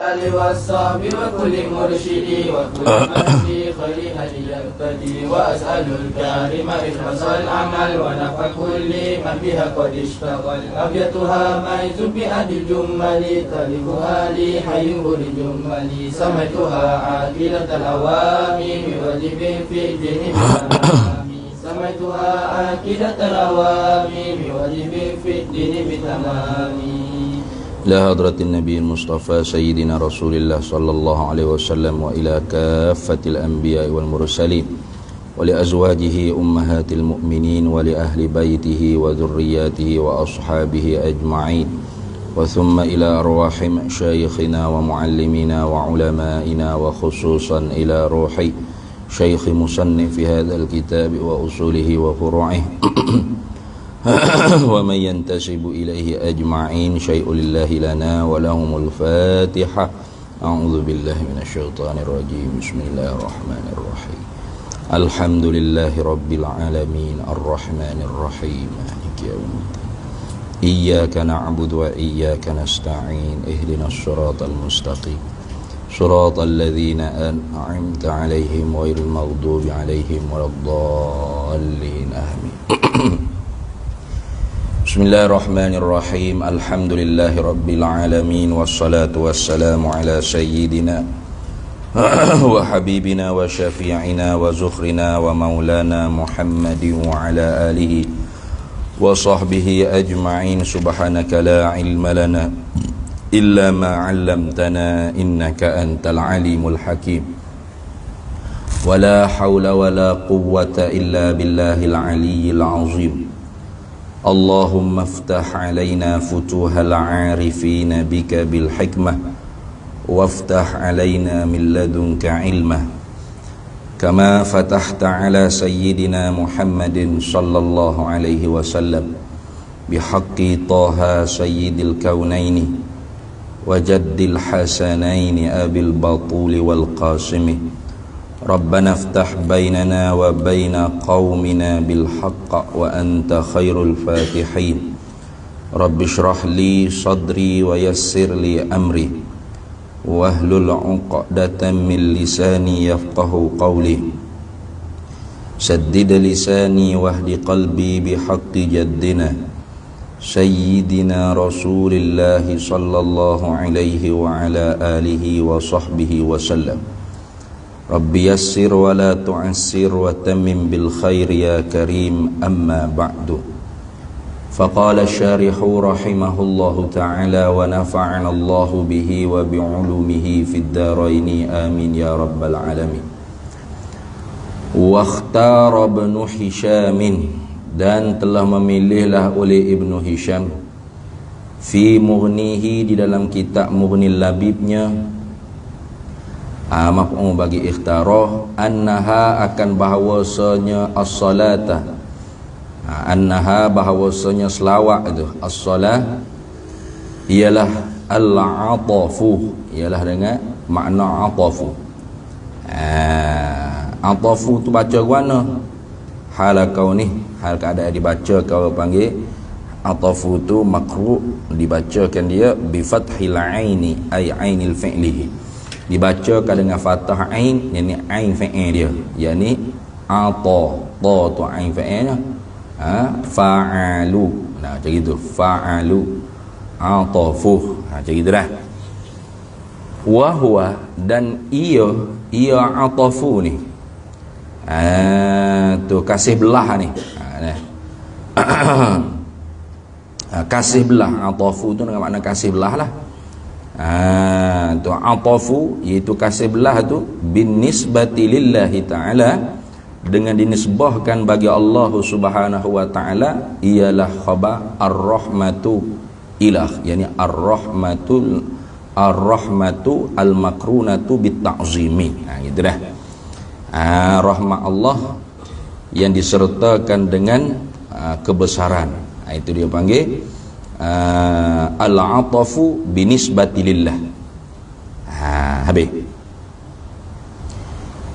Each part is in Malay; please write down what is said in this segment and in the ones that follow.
الآل والصحب وكل مرشد وكل من في خير هدي يقتدي وأسأل الكريم إخلاص العمل ونفع كل من بها قد اشتغل أبيتها ميز بأهل الجمل تلفها لي حي الجمل سميتها عاقلة الأوامر وجب في الدين بتمام سميتها عاقلة الأوامر وجب في الدين بتمام ila hadratin Nabi Mustafa Sayyidina Rasulillah sallallahu alaihi wasallam wa ila kaffatil anbiya wal mursalin wa li azwajihi ummahatil mu'minin wa li ahli baitihi wa dhurriyyatihi wa ashabihi ajma'in wa thumma ila arwahi masyayikhina wa muallimina wa ulama'ina wa khususan ila ruhi syekh musannif hadzal kitab wa usulihi wa furu'ihi wa man yantasibu ilaihi ajma'in syai'un lillahi lana wa lahumul fatihah. A'udzu billahi minasyaitonir rajim. Bismillahirrahmanirrahim. Alhamdulillahi rabbil alamin arrahmanir rahim maliki yaumiddin. Iyyaka na'budu wa iyyaka nasta'in ihdinas siratal mustaqim siratal ladzina an'amta 'alaihim ghairil maghdubi 'alaihim waladdallin. Amin. Bismillahirrahmanirrahim. Alhamdulillahi rabbil alamin wassalatu wassalamu ala sayyidina wa habibina wa syafi'ina wa zukhrina wa maulana Muhammadin wa ala alihi wa sahbihi ajma'in. Subhanaka la ilma lana illa ma 'allamtana innaka antal alimul hakim. Wa la hawla wa la quwwata illa billahil aliyyil azim. Allahumma aftah alaina futuhal arifina bika bil hikmah waftah alaina min ladunka ilmah kama fatahta ala sayyidina Muhammadin sallallahu alaihi wasallam bihaqqi taha sayyidil kaunaini wa jaddil hasanaini abil batuli wal qasimi. Rabbana aftah bainana wa baina qaumina bil haqq wa anta khairul fatihin. Rabbi shrah li sadri wa yassir li amri wahlul 'uqdatam min lisani yafqahu qawli. Saddid lisani wahdi qalbi bihaqqi jaddina sayyidina Rasulillah sallallahu alaihi wa ala alihi wa sahbihi wa sallam. Rabbi yassir wa la tu'assir wa tammim bil khair ya karim, amma ba'du. Faqala syarihu rahimahullahu ta'ala wa nafa'ana Allahu bihi wa bi'ulumihi fid dharaini amin ya rabbal alamin. Wa ikhtara Ibnu Hisham, dan telah memilihlah oleh Ibnu Hisham fi mughnihi, di dalam kitab Mughnil Labibnya, maf'ul bagi ikhtarah, annaha akan bahawasanya as-salata, annaha bahawasanya selawat itu as-salah ialah al-atafu, ialah dengan makna atafu. Atafu tu baca mana? Hal kau ni, hal keadaan dibaca kau panggil atafu tu makruh, dibacakan dia bi fathil aini ay ainil fi'lihi, dibacakan dengan fathah ain, yakni ain fa'il dia, yakni ata, ta tu ain fa'ilnya, fa'alu, nah macam gitu, fa'alu, atafu, macam gitu dah. Wa huwa, dan ia atafu ni, tu kasih belah ni, kasih belah. Atafu tu dengan makna kasih belah lah. Tu atafu, iaitu kasih belah tu, bin nisbati lillahi ta'ala, dengan dinisbahkan bagi Allah subhanahu wa ta'ala, ialah khabar ar-rahmatu ilah, yakni ar-rahmatu al-makrunatu bit-ta'zimi. Gitu dah. Rahmat Allah yang disertakan dengan kebesaran. Itu dia panggil al-atafu binisbati lillah. Habis.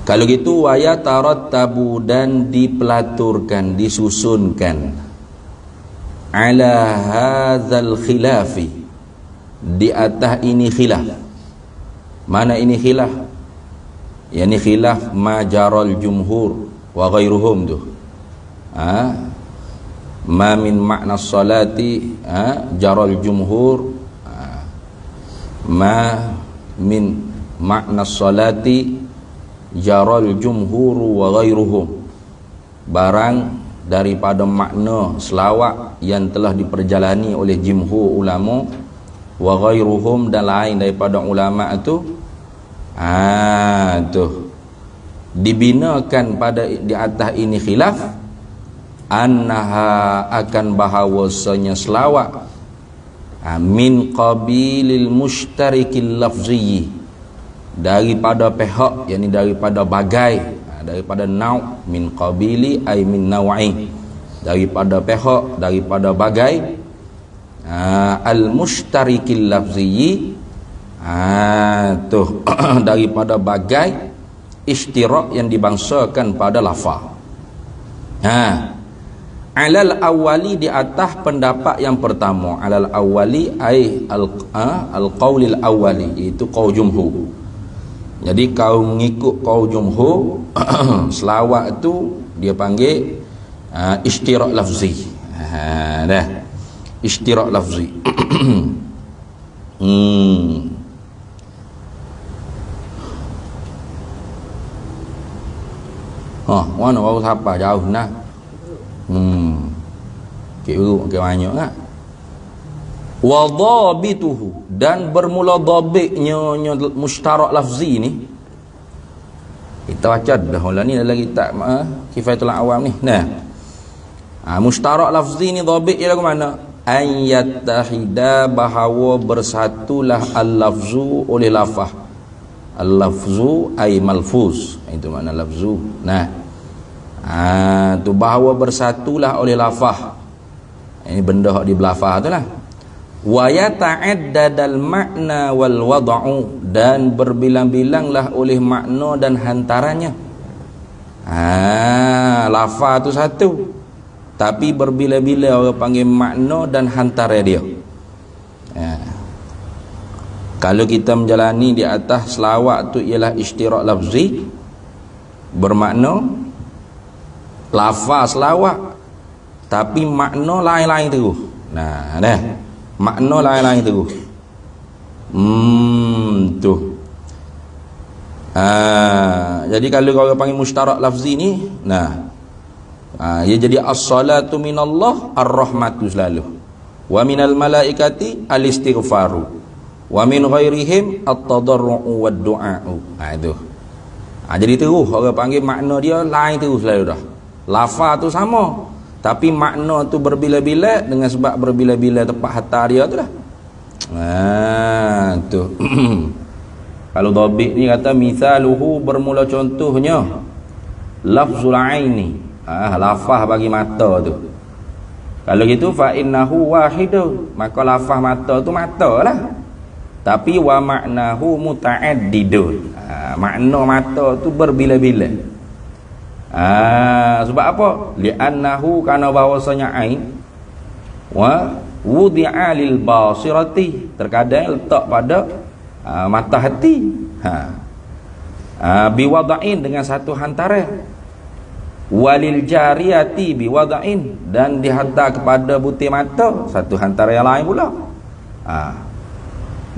Kalau gitu, wa yatarattabu, dan dipelaturkan, disusunkan, ala hadzal khilafi, di atas ini khilaf, Mana ini khilaf? Yani khilaf majarul jumhur wa ghairuhum tu. Ma min makna salati jarul jumhur, ma min makna salati jarul jumhur wa ghairuhum, barang daripada makna selawat yang telah diperjalani oleh jumhur ulama, wa ghairuhum, dan lain daripada ulama tu, tu dibinakan pada di atas ini khilaf, annaha akan bahawasanya selawat min qabilil mustarikil lafzi, daripada pihak, yakni daripada bagai, daripada nau', min qabili ay min naw'i, daripada pihak, daripada bagai al mustarikil lafzi, tu daripada bagai ishtirak yang dibangsakan pada lafaz. Alal awali, di atas pendapat yang pertama. Alal awali ay al-qaulil awali, iaitu qaul jumhur. Jadi kau ngikut qaul jumhur, selawat tu dia panggil ishtirak lafzi. Dah, ishtirak lafzi. Mana baru siapa jauh nah. Kira banyak kan. Wa dhabituhu, dan bermula dhabitnya mustarak lafzi ni. Kita baca dah ni dalam kitab Kifayatul Awam ni. Mustarak lafzi ni dhabit dia lagu mana? An yattahida, bahawa bersatulah al-lafzu oleh lafaz. Al-lafzu ay malfuz, itu makna lafzu. Tu bahawa bersatulah oleh lafaz. Ini benda hak di belafaz tu lah. Wa yata'addadal makna wal wad'u, dan berbilang-bilanglah oleh makna dan hantarannya. Lafaz tu satu, tapi berbila-bila orang panggil makna dan hantara dia. Kalau kita menjalani di atas selawat tu ialah ishtirak lafzi, bermakna lafaz selawat, tapi makna lain-lain terus. Makna lain-lain terus. Tu. Jadi kalau orang panggil mustarak lafzi ni, ia jadi as-salatu minallah ar-rahmatu selalu, wa minal malaikati al-istighfaru, wa min ghairihim at-tadarru'u wad-du'a'u. Itu. Jadi terus orang panggil makna dia lain terus selalu dah. Lafaz tu sama, tapi makna tu berbila-bila, dengan sebab berbila-bila tempat hatta dia tu lah. Tu. Kalau dhabit ni kata misaluhu, bermula contohnya lafzul aini, lafaz bagi mata tu. Kalau gitu fa innahu wahidu, maka lafaz mata tu mata lah, tapi wa maknahu muta'addidun, makna mata tu berbila-bila. Sebab apa? Li'annahu, karena bahawasanya ain wa wudi'a lil basirati, terkadang letak pada mata hati, biwada'in, dengan satu hantaran, walil jariyati biwada'in, dan dihantar kepada butir mata, satu hantaran yang lain pula.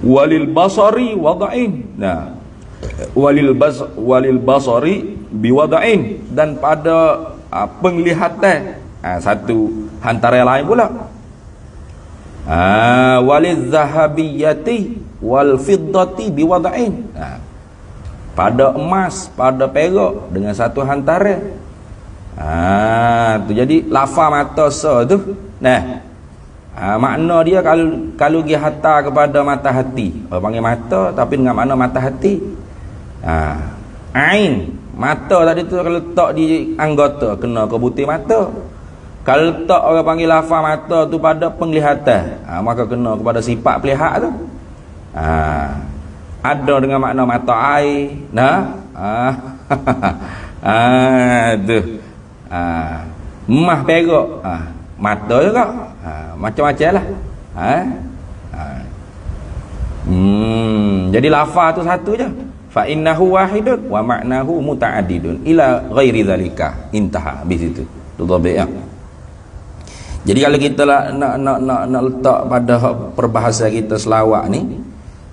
Walil basari wada'in, walil basari biwada'in, dan pada penglihatan, satu hantaran yang lain pula. Walil zahabiyati wal fiddati biwada'in, pada emas, pada perak, dengan satu hantaran. Tu jadi lafaz mata sa tu, makna dia kalau dia hantar kepada mata hati, orang panggil mata, tapi dengan makna mata hati. Ain, mata tadi tu kalau letak di anggota, kena ke butir mata. Kalau letak orang panggil lafaz mata tu pada penglihatan, maka kena kepada sifat pelihat tu. Ada dengan makna mata air, tu. Emas perak, mata juga, macam-macam lah. Jadi lafaz tu satu je. Fa innahu wahidun wa ma'nahu muta'addidun ila ghairi zalika. Intaha habis itu. Tu dhabit ya. Jadi kalau kita nak letak pada perbahasan kita selawat ni,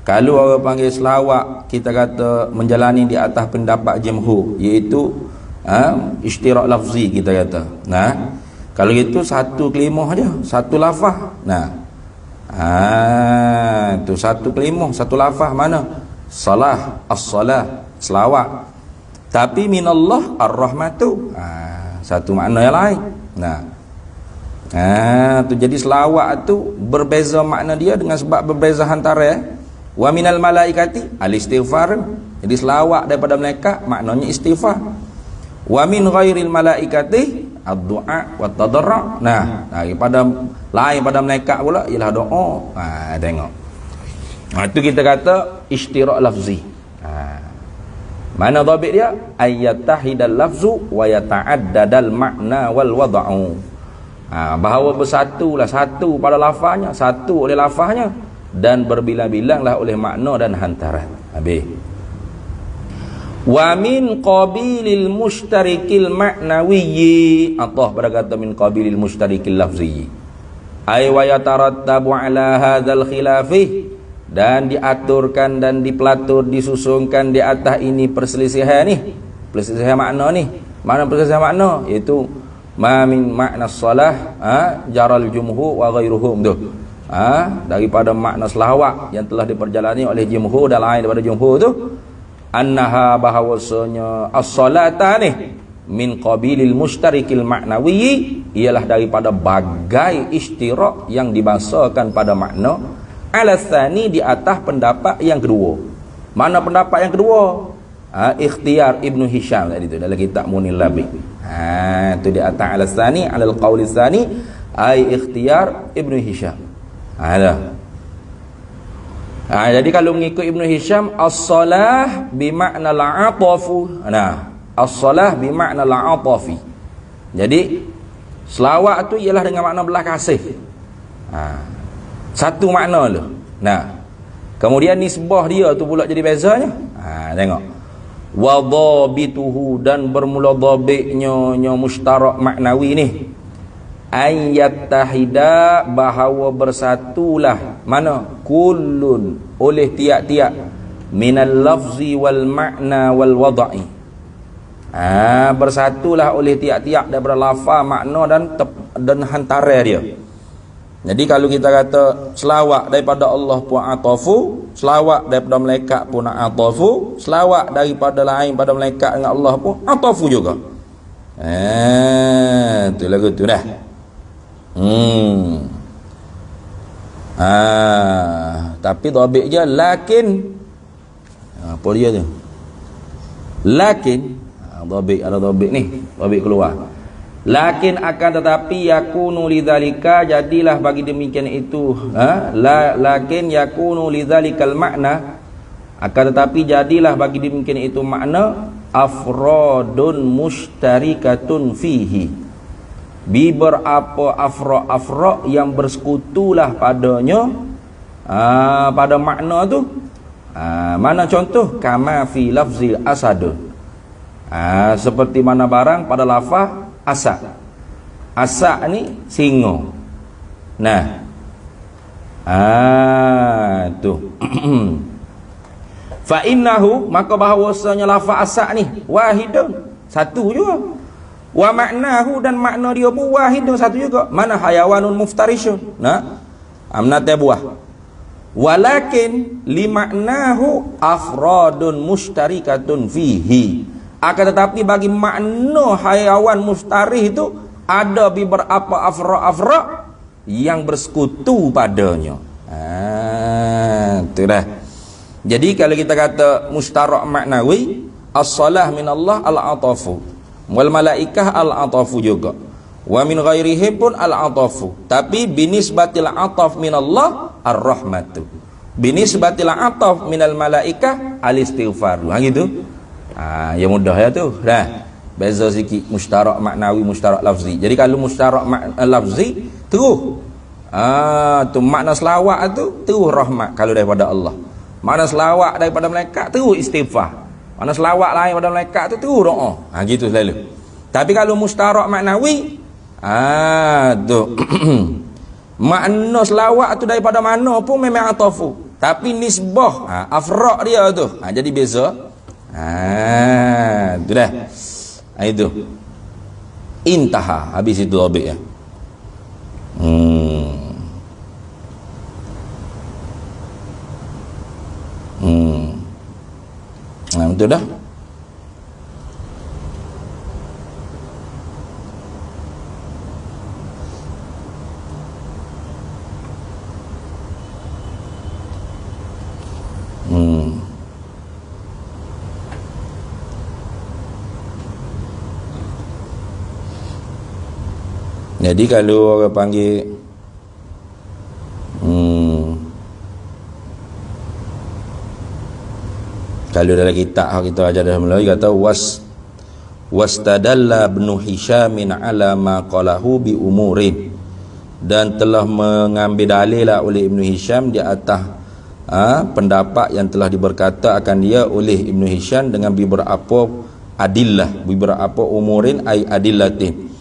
kalau orang panggil selawat, kita kata menjalani di atas pendapat jumhur, iaitu ishtirak lafzi kita kata. Nah, kalau itu satu kalimah aja, satu lafaz. Nah, itu satu kalimah, satu lafaz mana? Salah, as-salah, selawat. Tapi minallah ar-rahmatu. Satu makna yang lain. Nah, tu jadi selawat tu berbeza makna dia dengan sebab berbeza antara wa minal malaikati al-istighfar. Jadi selawat daripada malaikat maknanya istighfar. Wa min ghairil malaikati ad-du'a wa tadarru'. Nah, daripada lain pada malaikat pula ialah doa. Tengok. Itu kita kata ishtirak lafzi. Mana dhabit dia? Ayyatahidal lafzu wa yata'addadal makna wal wad'u. Bahawa bersatulah, satu pada lafaznya, satu oleh lafaznya, dan berbilang-bilanglah oleh makna dan hantaran. Habis. Wa min qabilil mushtarikil ma'nawiyyi, Allah berkata min qabilil mushtarikil lafziyyi, ay wa yatarattabu ala hadzal khilafi, dan diaturkan dan dipelatur disusunkan di atas ini perselisihan ni, perselisihan makna ni. Mana perselisihan makna? Iaitu ma min makna salah jaral jumhur wa ghairuhum tu. Daripada makna selawat yang telah diperjalani oleh jumhur dan lain daripada jumhur tu, annaha bahawasanya as-salata ni min qabilil mushtarikil ma'nawi, ialah daripada bagai ishtirak yang dibahasakan pada makna, ala tsani di atas pendapat yang kedua. Mana pendapat yang kedua? Ikhtiyar Ibnu Hisham tadi tu dalam kitab Munil Labi. Tu di atas ala tsani, ala al-qaul tsani, ai ikhtiyar Ibnu Hisham. Jadi kalau mengikut Ibnu Hisham, as-salah bimakna al-'atafu. As-salah bimakna al-'atafi. Jadi selawat tu ialah dengan makna belas kasih. Satu makna tu. Kemudian nisbah dia tu pula jadi bezanya. Tengok. Wa dhabituhu, dan bermula dhabitnya mushtarak maknawi ni, ayyattahida, bahawa bersatulah mana kullun oleh tiap-tiap minal lafzi wal makna wal wad'i. Bersatulah oleh tiap-tiap daripada lafaz, makna dan hantaran dia. Jadi kalau kita kata selawat daripada Allah pun atafu, selawat daripada malaikat pun atafu, selawat daripada lain pada malaikat dengan Allah pun atafu juga. Tu lagu tu dah. Tapi dhabit je lakin. Apa dia tu? Lakin dhabit, ada dhabit ni, dhabit keluar. Lakin akan tetapi yakunu lidzalika, jadilah bagi demikian itu, lakin yakunu lidzalikal makna, akan tetapi jadilah bagi demikian itu makna, afradun mushtarikatun fihi, beberapa afra yang bersekutulah padanya, pada makna tu. Mana contoh? Kama fi lafzil asadun, seperti mana barang pada lafaz asak. Asak ni singa. Tu. Fa innahu, maka bahawasanya lafaz asak ni wahidun, satu juga. Wa maknahu, dan makna dia pun wahidun, satu juga. Mana hayawanun muftarishun. Amnatnya buah. Walakin limaknahu afradun mushtarikatun fihi, akan tetapi bagi makna hayawan mustarih itu ada beberapa afra yang bersekutu padanya. Itu dah. Jadi kalau kita kata mustarak maknawi, as-salah minallah al-'atafu, wal malaikah al-'atafu juga, wa min ghairihi pun al-'atafu, tapi binisbatil 'ataf minallah ar-rahmatu, binisbatil 'ataf minal malaikah al-istighfar. Gitu. Yang mudah ya tu. Beza sikit mustarak maknawi, mustarak lafzi. Jadi kalau mustarak lafzi terus Tu makna selawat tu rahmat kalau daripada Allah. Makna selawat daripada malaikat tu istighfar. Makna selawat lain daripada malaikat tu doa. Gitu selalu. Tapi kalau mustarak maknawi, tu makna selawat tu daripada mana pun memang atafu. Tapi nisbah, afraq dia tu. Jadi beza. Tu dah. Itu. Intaha, habis itu dhabit ya. Betul dah. Jadi kalau orang panggil kalau dalam kitab kita ajar dalam Melayu kata wastadalla ibnu Hisyamin ala ma qalahu bi umurin, dan telah mengambil dalil oleh Ibnu Hisyam di atas pendapat yang telah diberkata akan dia oleh Ibnu Hisyam dengan beberapa adillah, beberapa umurin ay adillatin.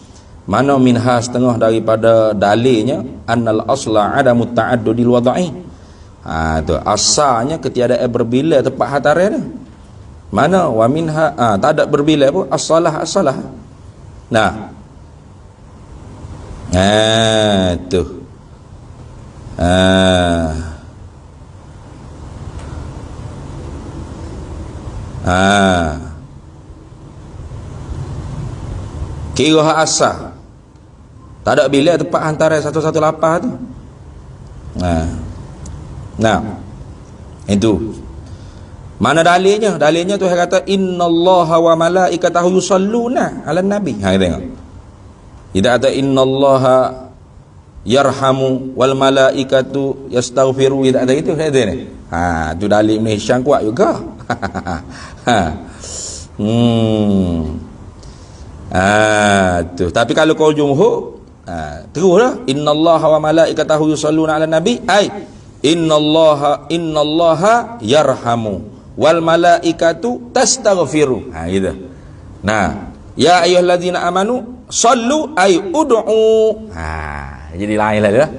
Mana minha setengah daripada dalilnya annal asla adamu ta'addudil wadai. Tu asalnya ketiadaan berbilai tempat hataran ni. Mana wa minha tak ada berbilai pun as-salah. Nah. Tu. Kira hak asal. Tak ada bila tempat antara 118 tu. Nah. Itu. Mana dalilnya? Dalilnya tu kata innallaha wa malaikatahu yusalluna 'alan nabi. Kita tengok. Tidak ada innallaha yarhamu wal malaikatu yastaghfiru, tidak ada itu kata ni. Tu dalil Ibn Hisyam kuat juga. Tu. Tapi kalau kau jumhur teruslah innallaha wa malaikatahu yusalluna 'alan nabi ai innallaha yarhamu wal malaikatu tastaghfiru. Gitu. Nah, ya ayyuhalladzina amanu sallu ay ud'u. Jadi lain lah dah.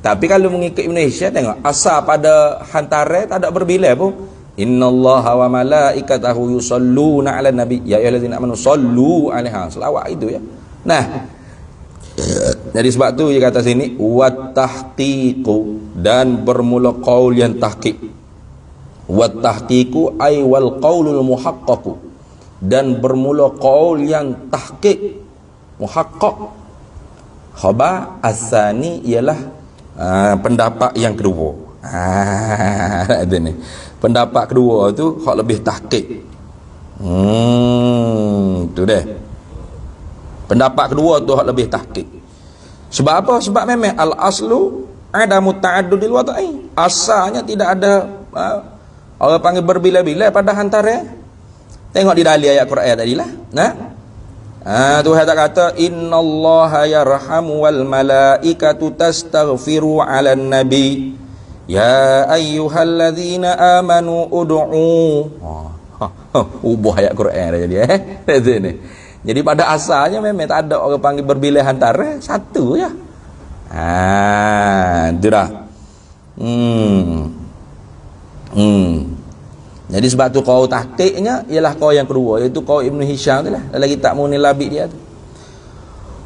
Tapi kalau mengikut Ibn Hisyam tengok asal pada hantara tak ada berbilai pun. Innallaha wa malaikatahu yusalluna 'alan nabi ya ayyuhalladzina amanu sallu 'alaihi. Selawat itu ya. Nah, jadi sebab tu dia kata sini wat tahqiqu, dan bermula qaul yang tahqiq. Wat tahqiqu ay wal qaulul muhaqqaq, dan bermula qaul yang tahqiq muhaqqaq. Khabar asani ialah pendapat yang kedua. Ada ni. Pendapat kedua tu hak lebih tahqiq. Tu deh. Pendapat kedua tu hak lebih tahqiq. Sebab apa? Sebab memang al-aslu adamu ta'addudil wadai. Asalnya tidak ada orang panggil berbilai-bilai pada antara. Tengok di dalil ayat Quran tadilah. Tuhan tak kata innallaha yarhamu wal malaikatu tastaghfiru 'alan nabi ya ayyuhalladzina amanu ud'u. Ubah ayat Quran dah jadi ni. Jadi pada asalnya memang tak ada orang panggil berbilai antara, satu je. Itu dah. Jadi sebab tu qaul tahqiqnya ialah qaul yang kedua, iaitu qaul Ibn Hisyam tu lah. Dalam kitab Munil Labid dia tu.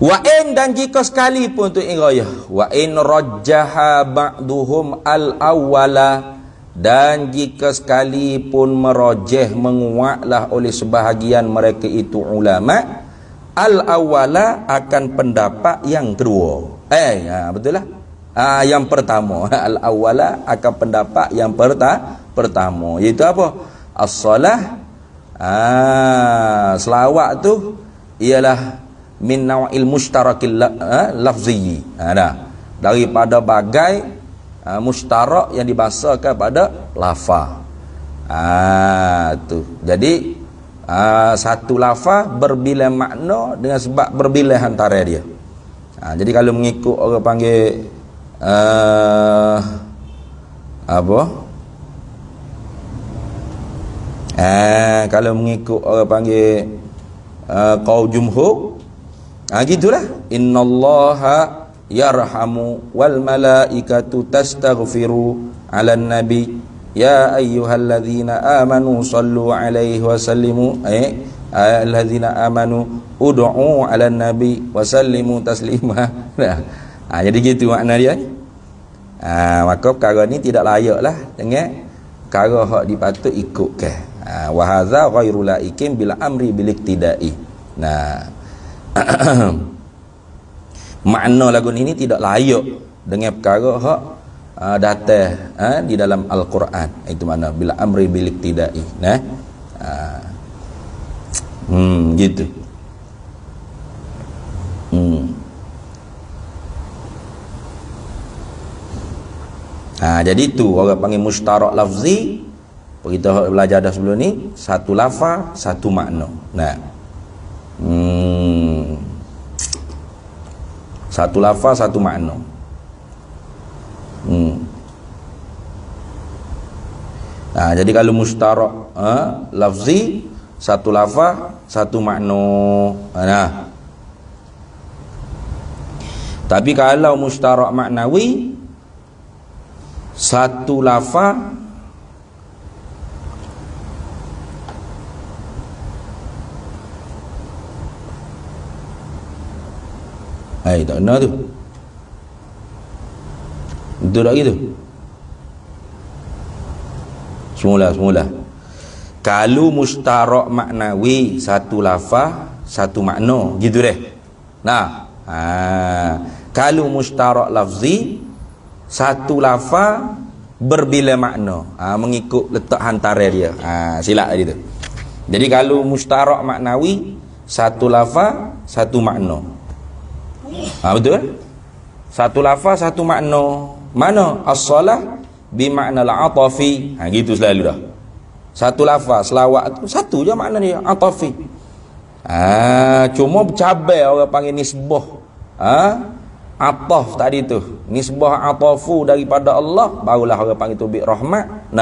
Wa in, dan jika sekalipun tu irayah, wa in rajjaha ba'duhum al-awwala, dan jika sekalipun merojeh menguatlah oleh sebahagian mereka itu ulama al-awwala akan pendapat yang kedua. Betul lah. Yang pertama al-awwala akan pendapat yang pertama, iaitu apa? As-salah, selawat tu ialah min naw'il mushtarakil lafzi, daripada bagai mushtarak yang dibahasakan pada lafaz. Tu. Jadi satu lafaz berbilai makna dengan sebab berbilai antara dia. Jadi kalau mengikut orang panggil Apa? Kalau mengikut orang panggil qaul jumhur, gitulah. Innallaha yarhamu wal malaikatu tastaghfiru 'alan nabi ya ayyuhalladzina amanu sallu 'alaihi wa sallimu alladzina amanu ud'u 'alan nabi wa sallimu taslima. Jadi gitu makna dia. Maka perkara ni tidak layaklah dengan perkara hak dipatut ikutkan. Wa hadza ghairu laikim bil amri bil iktidai. Makna lagu ini tidak layak dengan perkara hak datang di dalam Al-Quran. Itu makna bil amri bil iktidai. Gitu. Jadi itu orang panggil mustarak lafzi. Kita belajar dah sebelum ni, satu lafaz, satu makna. Satu lafaz, satu makna. Jadi kalau mustarak lafzi, satu lafaz, satu makna. Tapi kalau mustarak maknawi, satu lafaz, tak kena tu. Betul tak gitu? Semula. Kalau mustarak maknawi, satu lafaz, satu makna, gitu deh. Kalau mustarak lafzi, satu lafaz berbila makna, mengikut letak hantaran dia. Silap tadi tu. Jadi kalau mustarak maknawi, satu lafaz, satu makna. Betul? Satu lafaz, satu makna. Mana? As-salah bimakna al-atafi. Gitu selalu dah. Satu lafaz, selawat tu satu je makna dia, atafi. Cuma bercabai orang panggil nisbah. Ataf tadi tu. Nisbah atafu daripada Allah, barulah orang panggil tu bi rahmat.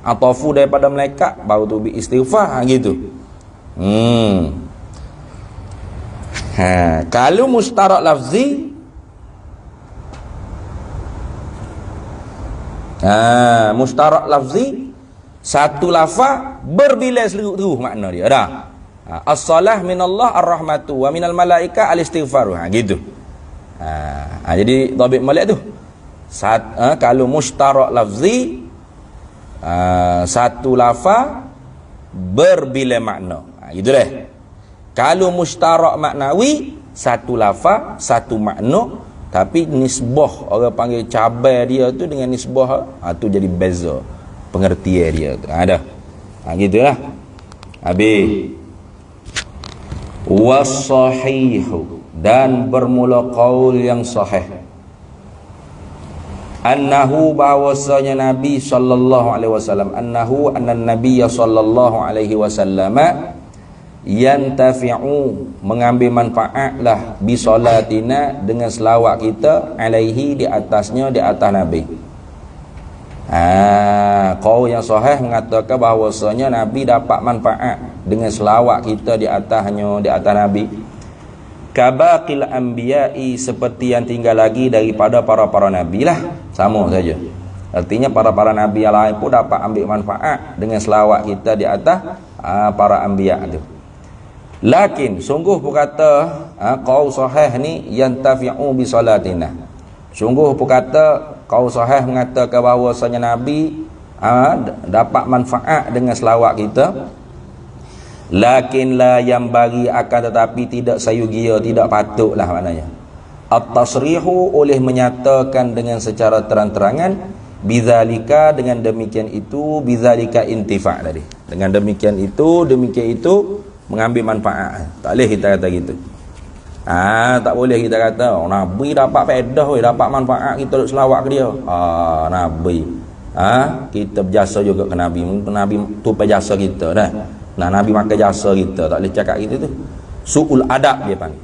Atafu daripada malaikat, baru tu bi istighfar. Gitu. Kalau mustarak lafzi, mustarak lafzi, satu lafaz berbila seluruh makna dia. As-salah minallah ar-rahmatu wa minal malaika al-istighfaru. Gitu. Jadi dhabit molek tu. Kalau mustarak lafzi, satu lafaz berbila makna. Gitu deh. Kalau mustarak maknawi, satu lafaz, satu makna, tapi nisbah orang panggil cabai dia tu dengan nisbah tu jadi beza pengertian dia tu. Dah. Gitulah. Habis. Was-sahihu, dan bermula qaul yang sahih. Annahu, bahwasanya Nabi sallallahu alaihi wasallam, anna Nabiyya sallallahu alaihi wasallam yantafi'u, mengambil manfaatlah bi salatina, dengan selawat kita alaihi, di atasnya, di atas Nabi. Qaul yang sahih mengatakan bahawasanya Nabi dapat manfaat dengan selawat kita di atasnya, di atas Nabi. Kabaqil anbiya'i, seperti yang tinggal lagi daripada para nabi lah, sama saja. Artinya para nabi yang lain pun dapat ambil manfaat dengan selawat kita di atas para anbiya tu. Lakin sungguh pun kata qaul sahih ni yantafi'u bi salatina. Sungguh pun kata qaul sahih mengatakan bahawasanya Nabi dapat manfaat dengan selawat kita. Lakin la yang bagi, akan tetapi tidak sayugia, tidak patutlah maknanya. At-tasrihu, oleh menyatakan dengan secara terang-terangan, bizalika, dengan demikian itu, bizalika intifa' tadi. Dengan demikian itu mengambil manfaat. Tak boleh kita kata gitu. Tak boleh kita kata Nabi dapat faedah, dapat manfaat, kita duk selawat ke dia. Nabi. Kita berjasa juga ke Nabi. Nabi tupai jasa kita dah. Nabi makan jasa kita. Tak boleh cakap gitu tu. Su'ul adab dia panggil.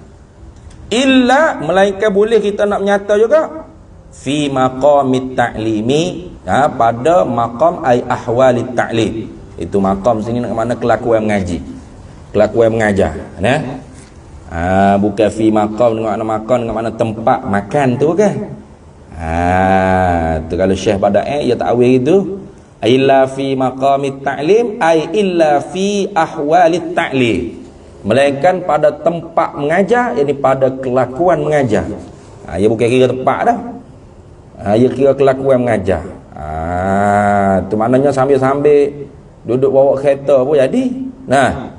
Illa, melainkan boleh kita nak menyata juga. fi maqamit ta'limi, pada maqam ai ahwalit ta'lim. Itu maqam sini nak mana kelakuan mengaji, kelakuan mengajar, nah. Bukan fi maqam dengan makna tempat makan tu kan. Tu kalau Syekh Badai ia takwil itu, illa fi maqamit ta'lim ai illa fi ahwalit ta'lim, melainkan pada tempat mengajar, yakni pada kelakuan mengajar. Ia bukan kira tempat dah. Ia kira kelakuan mengajar. Tu maknanya sambil-sambil duduk bawa kereta pun jadi. Nah,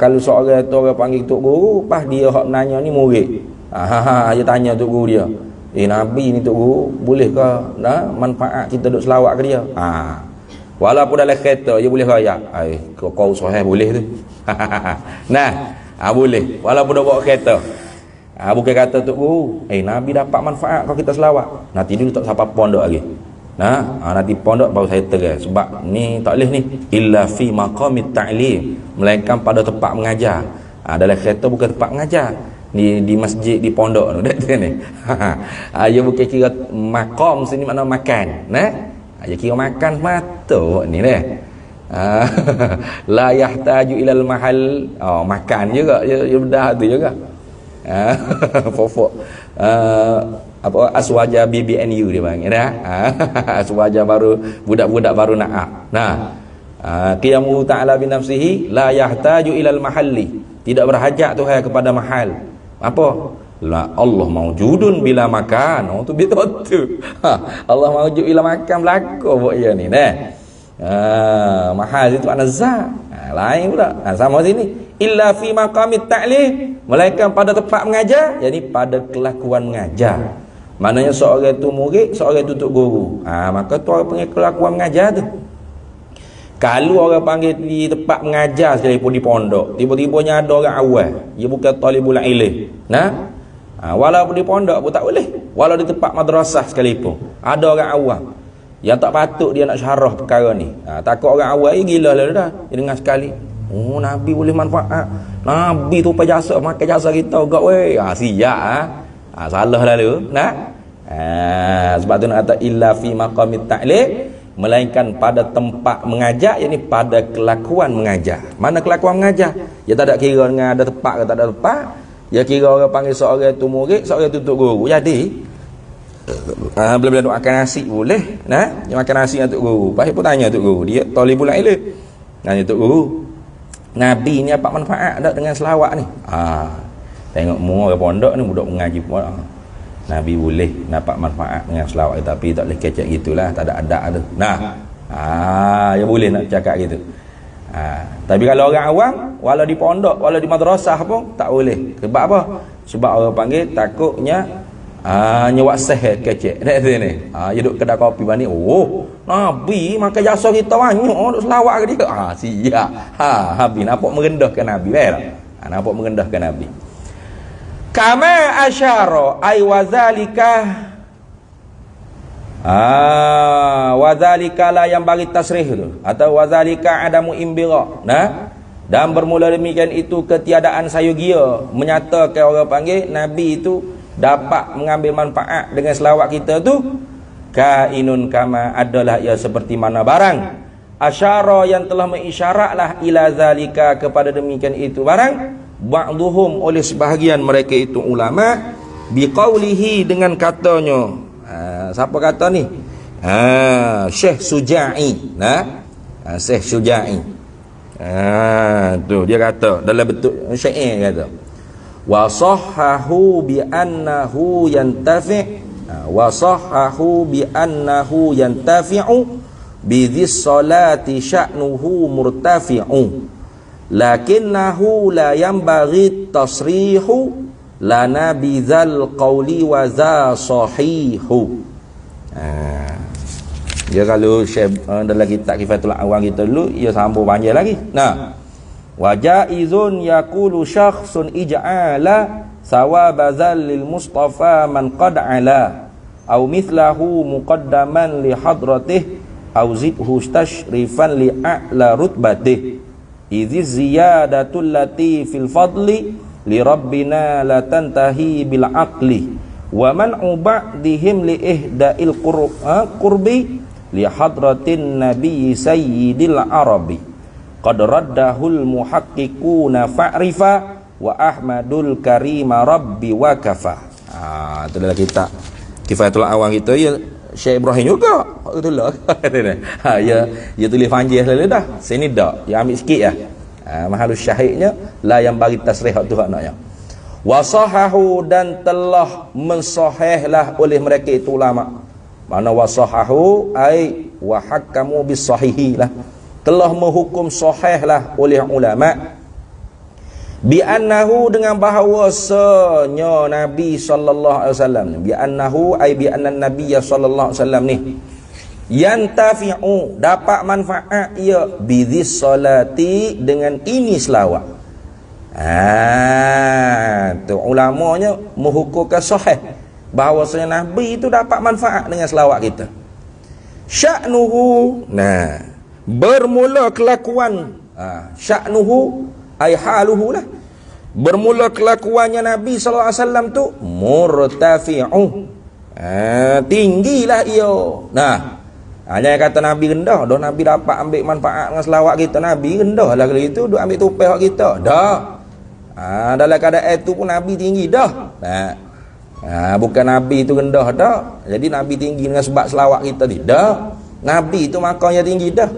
kalau seorang tu orang panggil tok guru, pas dia hak nanya ni murid. Dia tanya tok guru dia, Nabi ni tok guru, boleh ke manfaat kita duduk selawat ke dia? Walaupun dalam kereta dia boleh royak. Kau sahih boleh tu. Nah, boleh walaupun duk bawa kereta. Bukan kata tok guru, Nabi dapat manfaat kalau kita selawat. Nanti dulu tak sampai pondok lagi. Nanti pondok baru saya terang. Sebab ni tak boleh ni, illa fi maqamit ta'lim, melainkan pada tempat mengajar. Dalam kereta bukan tempat mengajar, di masjid, di pondok tu ni. Dia bukan kira maqam sini makna makan, nah. Dia kira makan mata ni dah. La yahtaju ilal mahal, makan juga dia bedah tu juga. Fofok aswaja BBNU dia panggil dah. Aswaja baru, budak-budak baru nak. Nah, qiyamu ta'ala bi nafsihi la yahtaju ilal mahalli, tidak berhajat Tuhan kepada mahal. Apa? La Allah maujudun bila makan. Tu betul. Allah maujud bila makan belaka buat dia ni nah. Mahal itu makna zat. Lain pula. Sama sini. Illa fi maqamit ta'lim, melainkan pada tempat mengajar, yakni pada kelakuan mengajar. Maknanya seorang itu murid, seorang itu tok guru. Maka tu orang panggil kelakuan mengajar tu. Kalau orang panggil di tempat mengajar sekalipun di pondok, tiba-tibanya ada orang awal, dia bukan talibul ilm. Nah, walaupun di pondok pun tak boleh. Walau di tempat madrasah sekalipun, ada orang awam yang tak patut dia nak syarah perkara ni. Takut orang awal gila lah dah. Dia dengar sekali, Nabi boleh manfaat. Nabi tu jasa, makan jasa kita gak weh. Siap salah lalu. Nah. Sebab tu nak kata illa fi maqamit ta'lim, melainkan pada tempat mengajar, yakni pada kelakuan mengajar. Mana kelakuan mengajar? Dia tak ada kira dengan ada tempat ke tak ada tempat. Dia kira orang panggil seorang tu murid, seorang tu tok guru. Jadi bila-bila nak makan nasi boleh. Nah, dia makan nasi dengan tok guru. Lepas pun tanya tok guru, dia talibul ilm. Tanya tok guru, Nabi ni apa manfaat tak dengan selawat ni? Tengok mu orang pondok ni budak mengaji pun. Nabi boleh dapat manfaat dengan selawat, tapi tak boleh kecek gitulah, tak ada adab tu. Nah. Dia boleh nak cakap gitu. Tapi kalau orang awam, walau di pondok, walau di madrasah pun tak boleh. Sebab apa? Sebab orang panggil takutnya nyewak seher kecek. Nek sini. Dia duduk kedai kopi bani. Nabi makan jasa kita banyak duk selawat ke dia. Siap. Habis nampak merendahkan Nabi nampak merendahkan Nabi. Kama asyara ay wazalika wazalika la yang bagi tasrih tu, atau wazalika adamu imbira. Nah, dan bermula demikian itu ketiadaan sayugia, menyatakan orang panggil Nabi itu dapat mengambil manfaat dengan selawat kita tu. Kainun kama adalah ia seperti mana barang asyara yang telah mengisyaratlah ila zalika kepada demikian itu barang, ba'duhum oleh sebahagian mereka itu ulama, biqaulihi dengan katanya. Siapa kata ni? Syekh Suja'i. Syekh Suja'i. Tu dia kata dalam bentuk syair kata, wa sahhahu bi annahu yantafi' wa sahhahu bi annahu yantafi'u bi dhis salati sya'nuhu murtafi'u lakinnahu la yanbaghi tasrihu lana bidzal qawli wa za sahihu. Dia kalau dalam kitab Kifatul Awam kita dulu, ia sambung panjang lagi. Nah, wa jaizun yaqulu syakhsun ij'ala sawabazal lil mustafa man qad ala au mithlahu muqaddaman li hadratih au zidhu tashrifan li a'la rutbatih idhiz ziyadatul lati fil fadli li rabbina la tantahi bil aqli wa man ubadihim li ihda'il qurbi li hadratin nabi sayyidil arabi qad raddahul muhaqqiquna fa'rifa wa ahmadul karima rabbi wa kafa. Itu adalah kitab Kifayatul Awam kita ya, Syekh Ibrahim juga itulah. Ya tulis panjang selalu dah sini dak dia ambil sikit ya. Mahalus syahidnya la yang bagi tasrih tu maknanya. Wasahahu, dan telah mensahihlah oleh mereka itu ulama. Mana wasahahu ai wa hakamu bis sahihi lah, telah menghukum sahihlah oleh ulama bi annahu, dengan bahawasanya Nabi sallallahu alaihi wasallam, bi annahu ai bi anna nabiyya sallallahu alaihi wasallam ni yantafi'u, dapat manfaat ia bidzis salati, dengan ini selawat. Tu ulamanya menghukumkan sahih bahawasanya Nabi itu dapat manfaat dengan selawat kita. Sya'nuhu, bermula kelakuan, sya'nuhu ai haluhu lah, bermula kelakuannya Nabi sallallahu alaihi wasallam tu murtafi'u, tinggilah ia. Hanya kata Nabi rendah, dah Nabi dapat ambil manfaat dengan selawat kita, Nabi rendah lah kalau itu, duk ambil tupeh kita. Dah. Dalam keadaan itu pun Nabi tinggi dah. Bukan Nabi itu rendah dah. Jadi Nabi tinggi dengan sebab selawat kita ni. Dah. Nabi itu makamnya tinggi dah.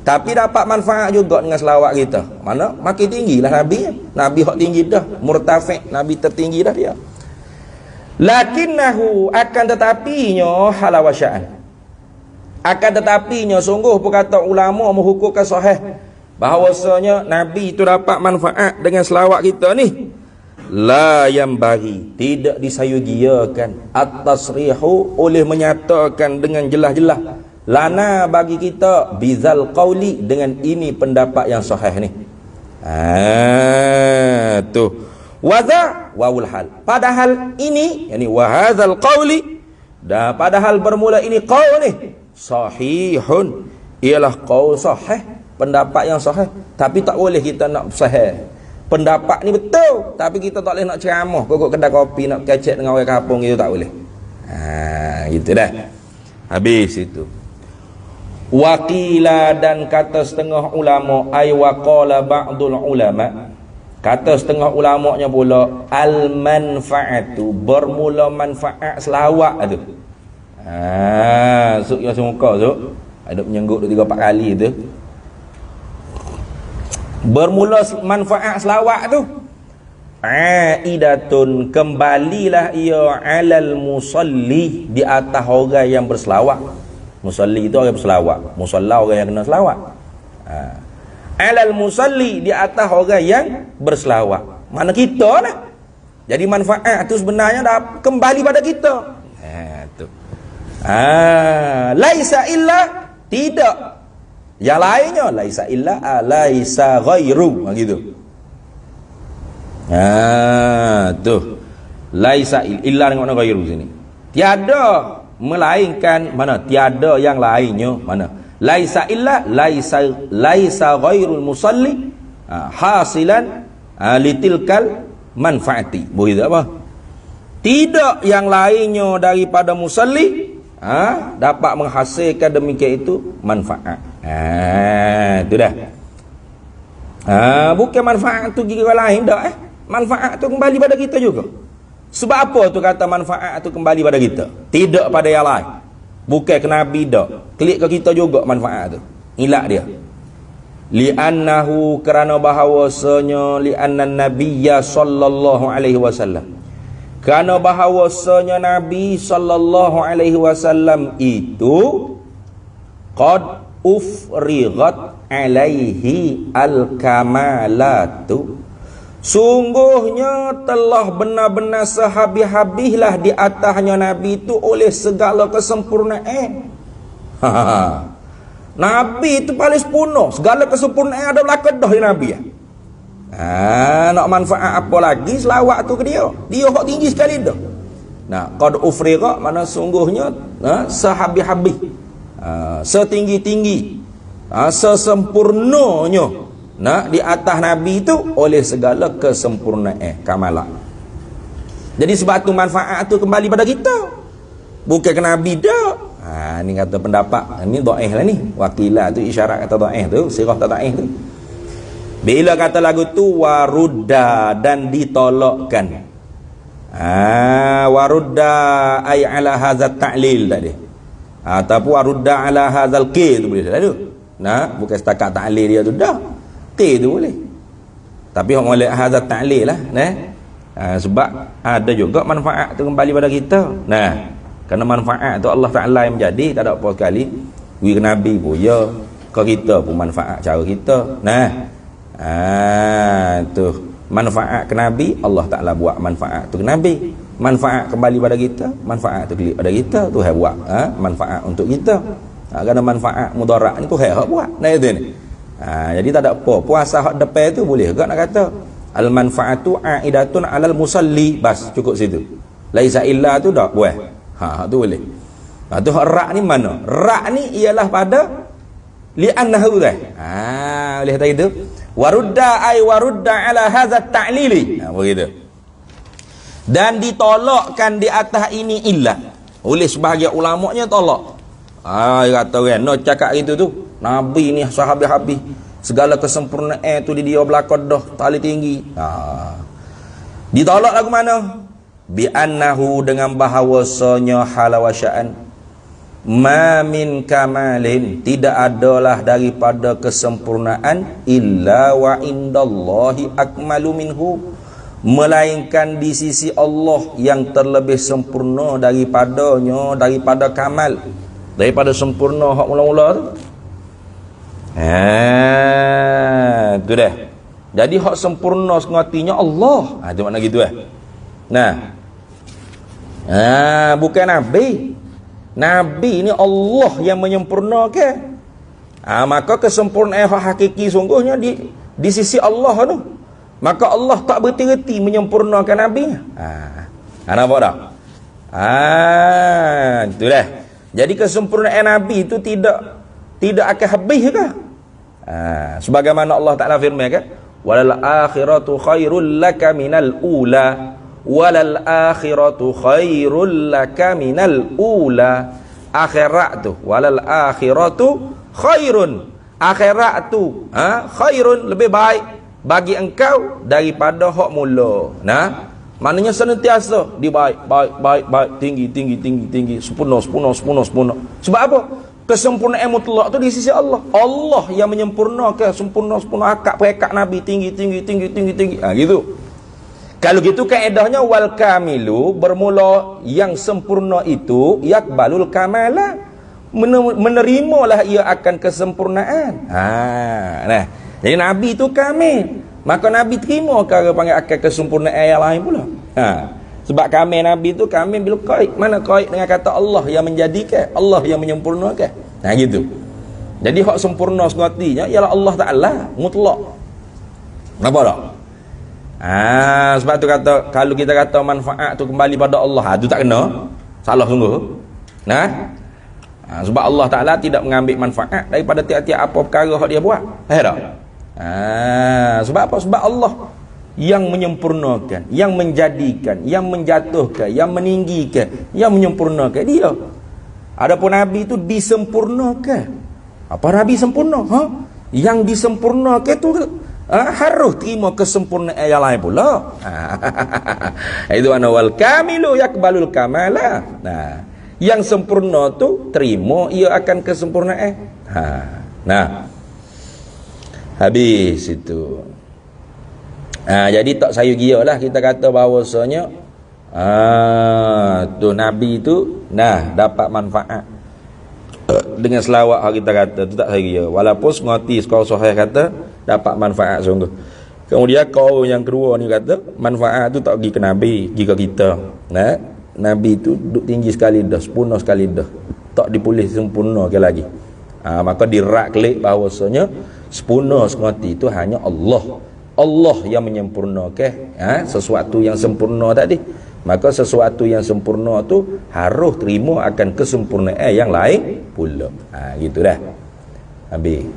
Tapi dapat manfaat juga dengan selawat kita. Mana? Makin tinggilah Nabi. Nabi hak tinggi dah. Murtafi', Nabi tertinggi dah dia. Lakinnahu, akan tetapinya halawasya'an. Akan tetapinya sungguh berkata ulama menghukumkan sahih bahawasanya Nabi itu dapat manfaat dengan selawat kita ni. La yang bagi, tidak disayugiakan at-tasrihu, oleh menyatakan dengan jelas-jelas lana bagi kita bizal qauli, dengan ini pendapat yang sahih ni. Tu wadha wawul hal, padahal ini yani wa hadzal qauli, dan padahal bermula ini qaul ni sahihun, ialah qaul sahih, pendapat yang sahih. Tapi tak boleh kita nak sahih pendapat ni betul, tapi kita tak boleh nak ceramah kokok kedai kopi nak kecek dengan orang kampung, itu tak boleh. Gitu dah. Habis itu. Waqila, dan kata setengah ulama, ay waqala ba'dul ulama, kata setengah ulamanya pula, al manfaatu, bermula manfaat selawat tu. Suk yang semuka suk ada menyengguk 3-4 kali tu. Bermula manfaat selawat tu aidatun, kembalilah ia alal musalli, di atas orang yang berselawat. Musalli itu orang berselawat, musalla orang yang kena selawat. Alal musalli, di atas orang yang berselawat, mana kita lah. Jadi manfaat tu sebenarnya dah kembali pada kita. Tu. Laisa illa, tidak yang lainnya, laisa illa laisa ghairu, gitu. Tu laisa illa dengan mana ghairu sini, tiada melainkan, mana tiada yang lainnya, mana laisa illa laisa ghairul musalli hasilan litilkal manfaati. Begitu apa? Tidak yang lainnya daripada musalli dapat menghasilkan demikian itu manfaat. Itu dah. Bukan manfaat tu kira lain dah. Manfaat tu kembali pada kita juga. Sebab apa tu kata manfaat tu kembali pada kita, tidak pada yang lain. Bukan ke Nabi dah, klik ke kita juga manfaat tu. Ilak dia. Li'annahu, kerana bahawasanya, li'anna nabiyya sallallahu alaihi wasallam, kerana bahawasanya Nabi sallallahu alaihi wasallam itu qad ufrighat alaihi al-kamalatu, sungguhnya telah benar-benar sehabis-habislah di atasnya Nabi itu oleh segala kesempurnaan. Nabi itu paling sempurna, segala kesempurnaan ada belakang dah di Nabi. Nak manfaat apa lagi selawat tu ke dia? Dia hak tinggi sekali dah. Qad ufrigha, mana sungguhnya sehabis-habis, setinggi-tinggi, sesempurnanya di atas Nabi itu oleh segala kesempurnaan, kamalah. Jadi sebab tu manfaat tu kembali pada kita, bukan ke Nabi dah. Ni kata pendapat ni dhaif lah ni. Wakilah tu isyarat kata dhaif tu, sirah tak dhaif tu. Bila kata lagu tu warudda, dan ditolakkan. Warudda ay ala hadzal ta'lil tadi. Ataupun warudda ala hadzal qi tu boleh dah tu. Bukan setakat ta'lil dia tu dah. Qi tu boleh. Tapi hok molek hadzal ta'lil lah, sebab ada juga manfaat tu kembali pada kita. Kerana manfaat tu Allah Ta'ala yang menjadi, tak ada apa sekali we ke Nabi pun ya, ke kita pun manfaat cara kita. Tu manfaat ke Nabi, Allah Ta'ala buat manfaat tu ke Nabi, manfaat kembali pada kita, manfaat tu pada kita, Tuhan buat manfaat untuk kita. Kerana manfaat mudarat ni Tuhan hak buat. Jadi tak ada apa, puasa hak depan tu boleh juga nak kata al manfaatu aidatun alal musalli, bas cukup situ. Laisa illa tu dak buah. Tu boleh. Tu hak rak ni mana? Rak ni ialah pada li'annahu dah. Boleh kata itu. Warudda ay warudda ala hadza ta'lili. Begitu. Dan ditolakkan di atas ini illa. Oleh sebahagian ulamanya tolak. Dia kata kan, nak cakap gitu tu. Nabi ni sahabat habis. Segala kesempurnaan tu di dia belakang dah, tali tinggi. Ditolak lagu mana? Bi annahu, dengan bahawasanya halawasya'an, ma min kamalin, tidak adalah daripada kesempurnaan, illa wa indallahi akmalu minhu, melainkan di sisi Allah yang terlebih sempurna daripadanya, daripada kamal, daripada sempurna hak mula-mula tu. Tu dah. Jadi hak sempurna sengatinya Allah. Tu makna gitu bukan Nabi. Nabi ni Allah yang menyempurnakan. Maka kesempurnaan hak hakiki sungguhnya di sisi Allah tu. Maka Allah tak berhenti-henti menyempurnakan Nabi. Nampak tak? Itu dah. Jadi kesempurnaan Nabi itu tidak akan habis ke? Sebagaimana Allah Ta'ala firman kan, walal akhiratu khairul laka minal ula, walal akhiratu khairul laka minal ula. Akhirat tu, walal akhiratu khairun, akhirat tu khairun, lebih baik bagi engkau daripada hak mula. Maknanya senantiasa di baik, tinggi, sempurna. Sebab apa? Kesempurnaan mutlak tu di sisi Allah. Allah yang menyempurnakan sempurna akad perekat Nabi tinggi. Gitu. Kalau gitu kaedahnya wal kamilu, bermula yang sempurna itu yakbalul kamala, menerimalah ia akan kesempurnaan. Jadi Nabi itu kamil, maka Nabi terima kalau panggil akan kesempurnaan yang lain pula. Sebab kami Nabi itu kami bila kait. Mana kait dengan kata Allah yang menjadikan, Allah yang menyempurnakan. Gitu. Jadi hak sempurna sengatinya ialah Allah Ta'ala mutlak. Nampak tak? Sebab tu kata, kalau kita kata manfaat tu kembali pada Allah, tu tak kena. Salah sungguh. Sebab Allah Ta'ala tidak mengambil manfaat daripada tiap-tiap apa perkara hak dia buat. Tak? Sebab apa? Sebab Allah yang menyempurnakan, yang menjadikan, yang menjatuhkan, yang meninggikan, yang menyempurnakan dia. Adapun Nabi itu disempurnakan. Apa Nabi sempurna? Yang disempurnakan tu harus terima kesempurnaan yang lain pula. Itu ana wal kamilu yakbalul kamala. Yang sempurna tu terima ia akan kesempurnaan. Habis itu. Jadi tak sayu gia lah kita kata bahawasanya tu Nabi tu dapat manfaat dengan selawat kita kata tu tak sayu gia, walaupun ngoti sekau sahih kata dapat manfaat sungguh. Kemudian kau yang kedua ni kata manfaat tu tak pergi ke Nabi, pergi ke kita. Nabi tu duduk tinggi sekali dah, sempurna sekali dah, tak dipulih sempurna ke lagi. Maka dirak klik bahawasanya sempurna sekali itu hanya Allah. Allah yang menyempurnakan sesuatu yang sempurna tadi. Maka sesuatu yang sempurna tu harus terima akan kesempurnaan yang lain pula. Gitu dah. Habis.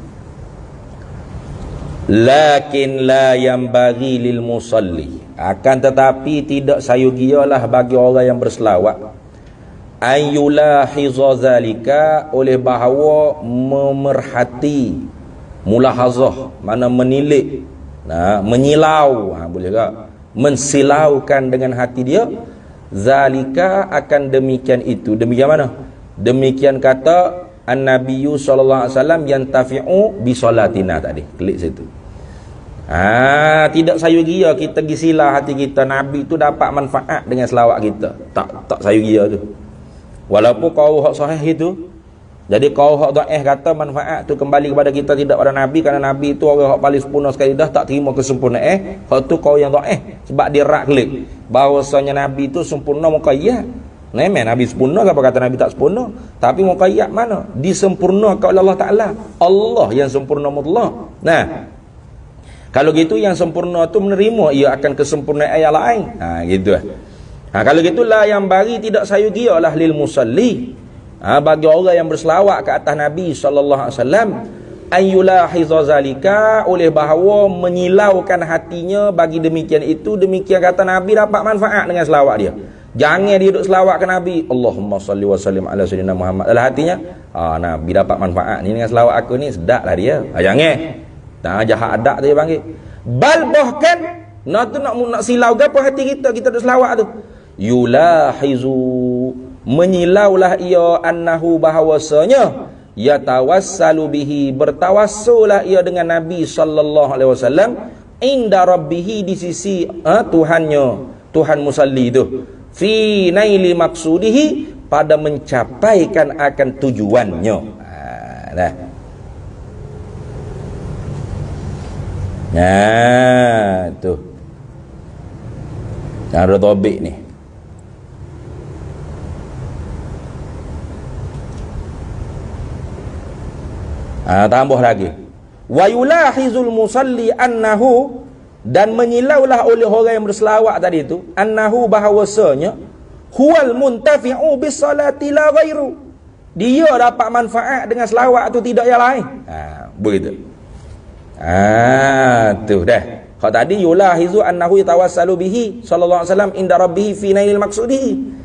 Lakin la yanbaghi lil musalli. akan tetapi tidak sayugialah bagi orang yang berselawat ayyulahiza zalika, oleh bahawa memerhati, mulahazah mana menilik, menyilau, boleh tak, mensilaukan dengan hati dia, zalika akan demikian itu. Demikian mana? Demikian kata an-nabiyyu sallallahu alaihi wasallam yantafi'u bi salatina tadi. Klik situ. Tidak sayugia kita gisilah hati kita Nabi tu dapat manfaat dengan selawat kita. Tak sayugia tu. Walaupun kau hak sahih itu. Jadi kau hak dhaif kata manfaat tu kembali kepada kita, tidak pada Nabi, kerana Nabi itu orang hak paling sempurna sekali dah, tak terima kesempurnaan. Hak tu kau yang dhaif sebab dia rak klik bahawasanya Nabi itu sempurna muqayyad. Memang Nabi sempurna, apa kata Nabi tak sempurna? Tapi muqayyad mana? Disempurnakan oleh Allah Taala. Allah yang sempurna mutlak. Nah, kalau gitu yang sempurna tu menerima ia akan kesempurnaan yang lain. Gitu. Kalau gitulah yang bagi tidak sayugialah lil musalli. Bagi orang yang berselawat ke atas Nabi sallallahu alaihi wasallam, ayyulahiza zalika, oleh bahawa menyilaukan hatinya bagi demikian itu. Demikian kata Nabi dapat manfaat dengan selawat dia. Jangan dia duduk selawat ke Nabi, Allahumma salli wa sallim ala sayyidina Muhammad, dalam hatinya Nabi dapat manfaat ni dengan selawat aku ni, sedaplah dia. Jangan jahat adak dia panggil. Bal bahkan nak silau gapo hati kita duduk selawat tu. Yulahizu, menyilaulah ia, annahu bahawasanya, yatawassalu bihi, bertawassulah ia dengan Nabi sallallahu alaihi wasallam, inda rabbihi, di sisi Tuhannya, Tuhan musalli itu, fi naili maqsudihi, pada mencapaikan akan tujuannya. Tu ada topik ni. Tambah lagi, wa yulahizul musalli annahu, dan menyilaulah oleh orang yang berselawat tadi itu, annahu bahawasanya, huwal muntafi'u bis salati la ghairu, dia dapat manfaat dengan selawat tu, tidak yang lain. Begitu. Tu dah. Kalau tadi yulahizu annahu yatawassalu bihi sallallahu alaihi wasallam inda rabbih fi nailil maqsudihi.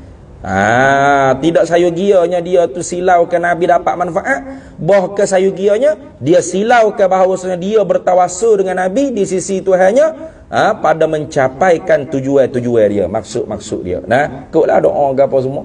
Tidak sayugianya dia tu silau ke Nabi dapat manfaat, bahkan sayugianya dia silau ke bahawasanya dia bertawassul dengan Nabi di sisi Tuhannya, pada mencapaikan tujuan dia, maksud dia. Ikutlah doa ke apa semua.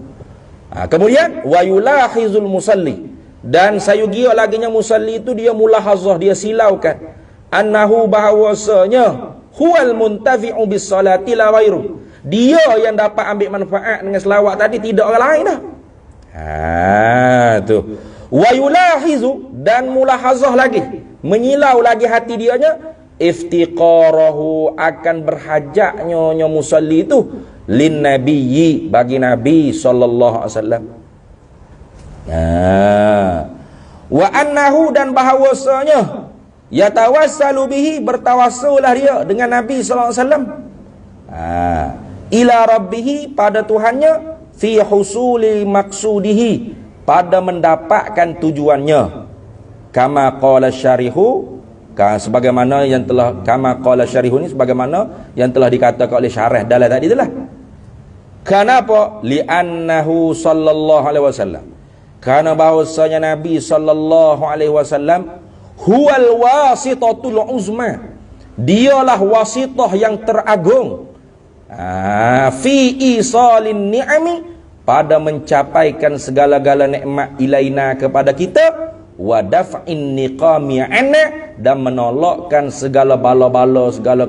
Kemudian wa yulahizul musalli, dan sayugia laginya musalli itu dia mulahazah, dia silaukan, annahu bahawasanya, huwal muntafi'u bis salati la ghairu, dia yang dapat ambil manfaat dengan selawat tadi, tidak orang lain dah. Tu. Wa yulahizu, dan mulahazah lagi, menyilau lagi hati dianya, iftiqarahu, akan berhajatnya musalli itu, lin nabiyyi, bagi Nabi sallallahu alaihi wasallam. Wa annahu, dan bahawasanya, yatawassalu bihi, bertawassulah dia dengan Nabi sallallahu alaihi wasallam, ila rabbihi, pada Tuhannya, fi husuli maqsudihi, pada mendapatkan tujuannya, kama qala syarihu, sebagaimana yang telah, kama qala syarihu ni sebagaimana yang telah dikatakan oleh syarah dalam tadi itulah. Kenapa? Li'annahu sallallahu alaihi wasallam, karena bahawasanya Nabi sallallahu alaihi wasallam, huwal wasitatul uzma, dialah wasitah yang teragung, fi isalin ni'ami, pada mencapaikan segala-gala nikmat ilaina, kepada kita, wa daf'in niqami 'anna, dan menolakkan segala bala-bala, segala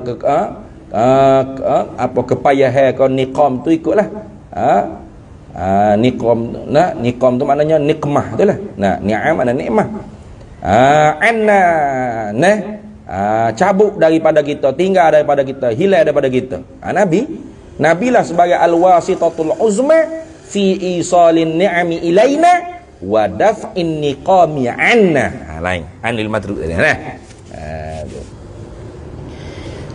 kepayahan kau. Niqam tu ikutlah, niqam tu maknanya nikmah itulah. Ni'am makna nikmah. Anna cabut daripada kita, tinggal daripada kita, hilang daripada kita. Nabilah sebagai al-wasitatul uzma fi isalin ni'ami ilaina wa daf'in niqami 'anna. Lain anil madruk tadi.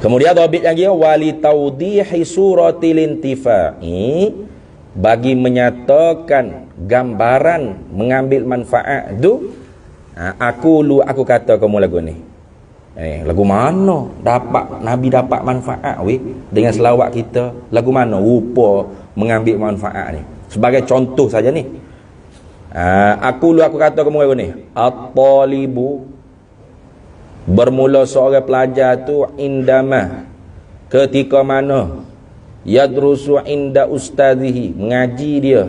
Kemudian dhabit lagi, wali tawdihi suratil intifa'i, bagi menyatakan gambaran mengambil manfaat tu. Aku kata kamu lagu ni, Lagu mana Nabi dapat manfaat dengan selawat kita? Lagu mana rupa mengambil manfaat ni? Sebagai contoh saja ni. Aku kata kamu ni, at-talibu, bermula seorang pelajar tu indama, ketika mana yadrusu inda ustazihi, mengaji dia.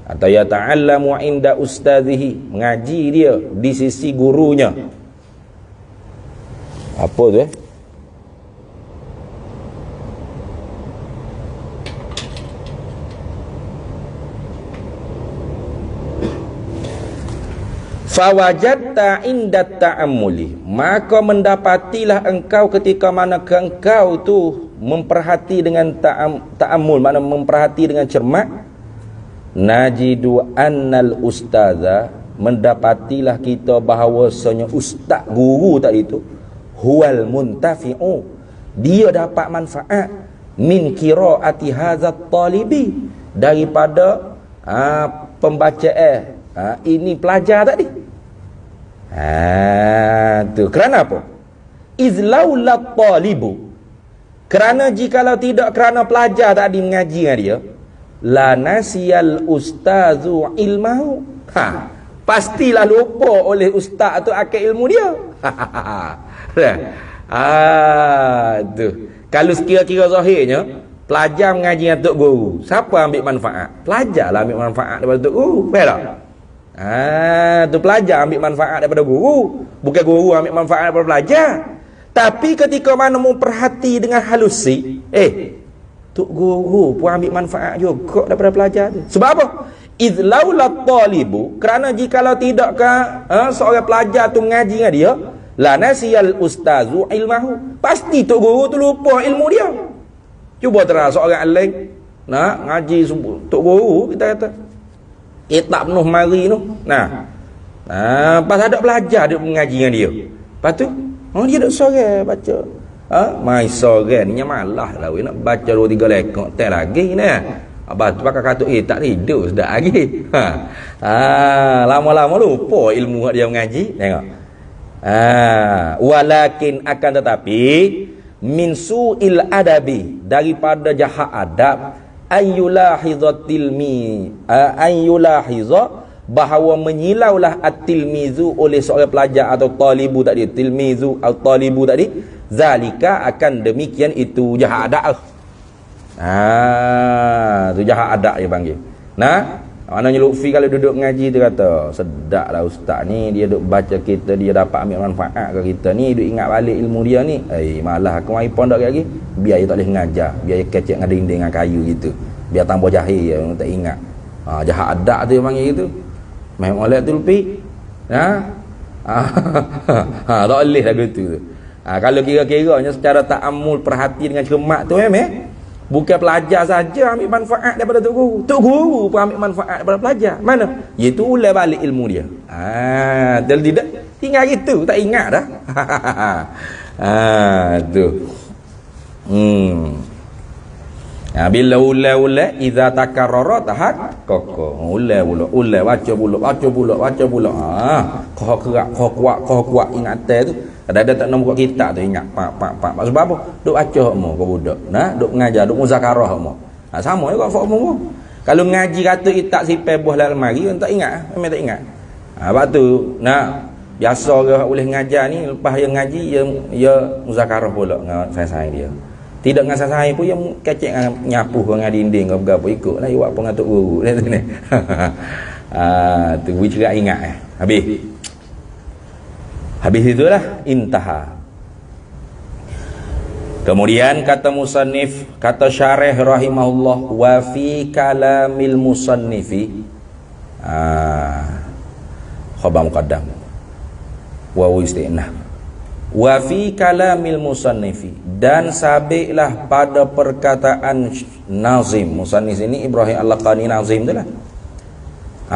Atau yata'allamu inda ustazihi, mengaji dia di sisi gurunya. Apa tu Fawajadta inda ta'ammuli, maka mendapatilah engkau ketika mana engkau tu memperhati dengan ta'ammul, makna memperhati dengan cermat. Najidu annal ustaza, mendapatilah kita bahawasanya ustaz guru tadi itu huwal muntafi'u, dia dapat manfaat min qiraati hadzal talibi, daripada pembacaan ini pelajar tadi. Tu kerana apa? Izlaula talibu, kerana jikalau tidak kerana pelajar tadi mengaji dengan dia, la nasiyal ustazu ilmahu, pastilah lupa oleh ustaz tu akan ilmu dia. Tu kalau sekira-kira zahirnya pelajar mengaji dengan tok guru, siapa ambil manfaat? Pelajar lah ambil manfaat daripada tok guru, faham tak? Tu pelajar ambil manfaat daripada guru, bukan guru ambil manfaat daripada pelajar. Tapi ketika mana memperhati dengan halusi, tok guru pun ambil manfaat juga daripada pelajar tu. Sebab apa? Izlaula talibu, kerana jikalau tidakkah seorang pelajar tu mengaji dengan dia, la nasiyal ustazu ilmahu, pasti tok guru tu lupa ilmu dia. Cuba terang seorang alim nak ngaji tok guru, kita kata kitab penuh mari tu, pas ada pelajar dia mengaji dengan dia, lepas tu dia duk sorang baca. Mai sorang ni malah lah nak baca 2-3 lekok tak lagi ni. Abang tu pakai katuk tak tidur sedap lagi. Lama-lama lupa ilmu dia mengaji. Tengok. Walakin akan tetapi min su'il adabi, daripada jahat adab, ayyulahiza bahawa menyilaulah at-tilmizu oleh seorang pelajar atau talibu tadi, tilmizu atau talibu tadi, zalika akan demikian itu jahat adab. Tu jahat adab dia panggil. Maknanya Lutfi kalau duduk mengaji dia kata, sedaplah ustaz ni, dia duduk baca kita, dia dapat ambil manfaat ke kita ni, duduk ingat balik ilmu dia ni. Malah aku mai pondok lagi, biar dia tak boleh mengajar, biar dia kecek dengan dinding dengan kayu gitu, biar tambah jahil, dia tak ingat. Jahat adab tu dia panggil gitu. Mai molek tu Lutfi. Tak boleh lagu tu. Kalau kira-kiranya secara ta'ammul, perhati dengan cermat tu bukan pelajar saja ambil manfaat daripada tok guru. Tok guru pun ambil manfaat daripada pelajar. Mana? Iaitu ulai balik ilmu dia. Kalau tidak, tinggal gitu, tak ingat dah. Tu. Bila ulai idza takarrara tahak koko. Ulai baca pula. Kau kuat ingatan tu. Ada tak nombor kitab tu ingat pak. Sebab apa? Duk baca hokmo kau budak. Duk mengajar, duk muzakarah hokmo. Sama juga hokmo pun. Kalau mengaji kata itak sipai buah dalam lemari, tak ingat, memang tak ingat. Sebab tu biasa ke boleh mengajar ni, lepas dia ngaji dia muzakarah pula dengan saya dia. Tidak dengan saya pun dia kecek dengan nyapu dengan dinding ke berapa ikutlah dia buat pengatuk guru ni. Tu bicara ingat Habis itulah intaha. Kemudian kata musannif, kata syarih rahimahullah, wa fi kalamil musannifi khabar muqaddam wa istinah. Wa fi kalamil musannifi, dan sabiklah pada perkataan nazim. Musannif ini Ibrahim Al-Laqani nazim tu lah.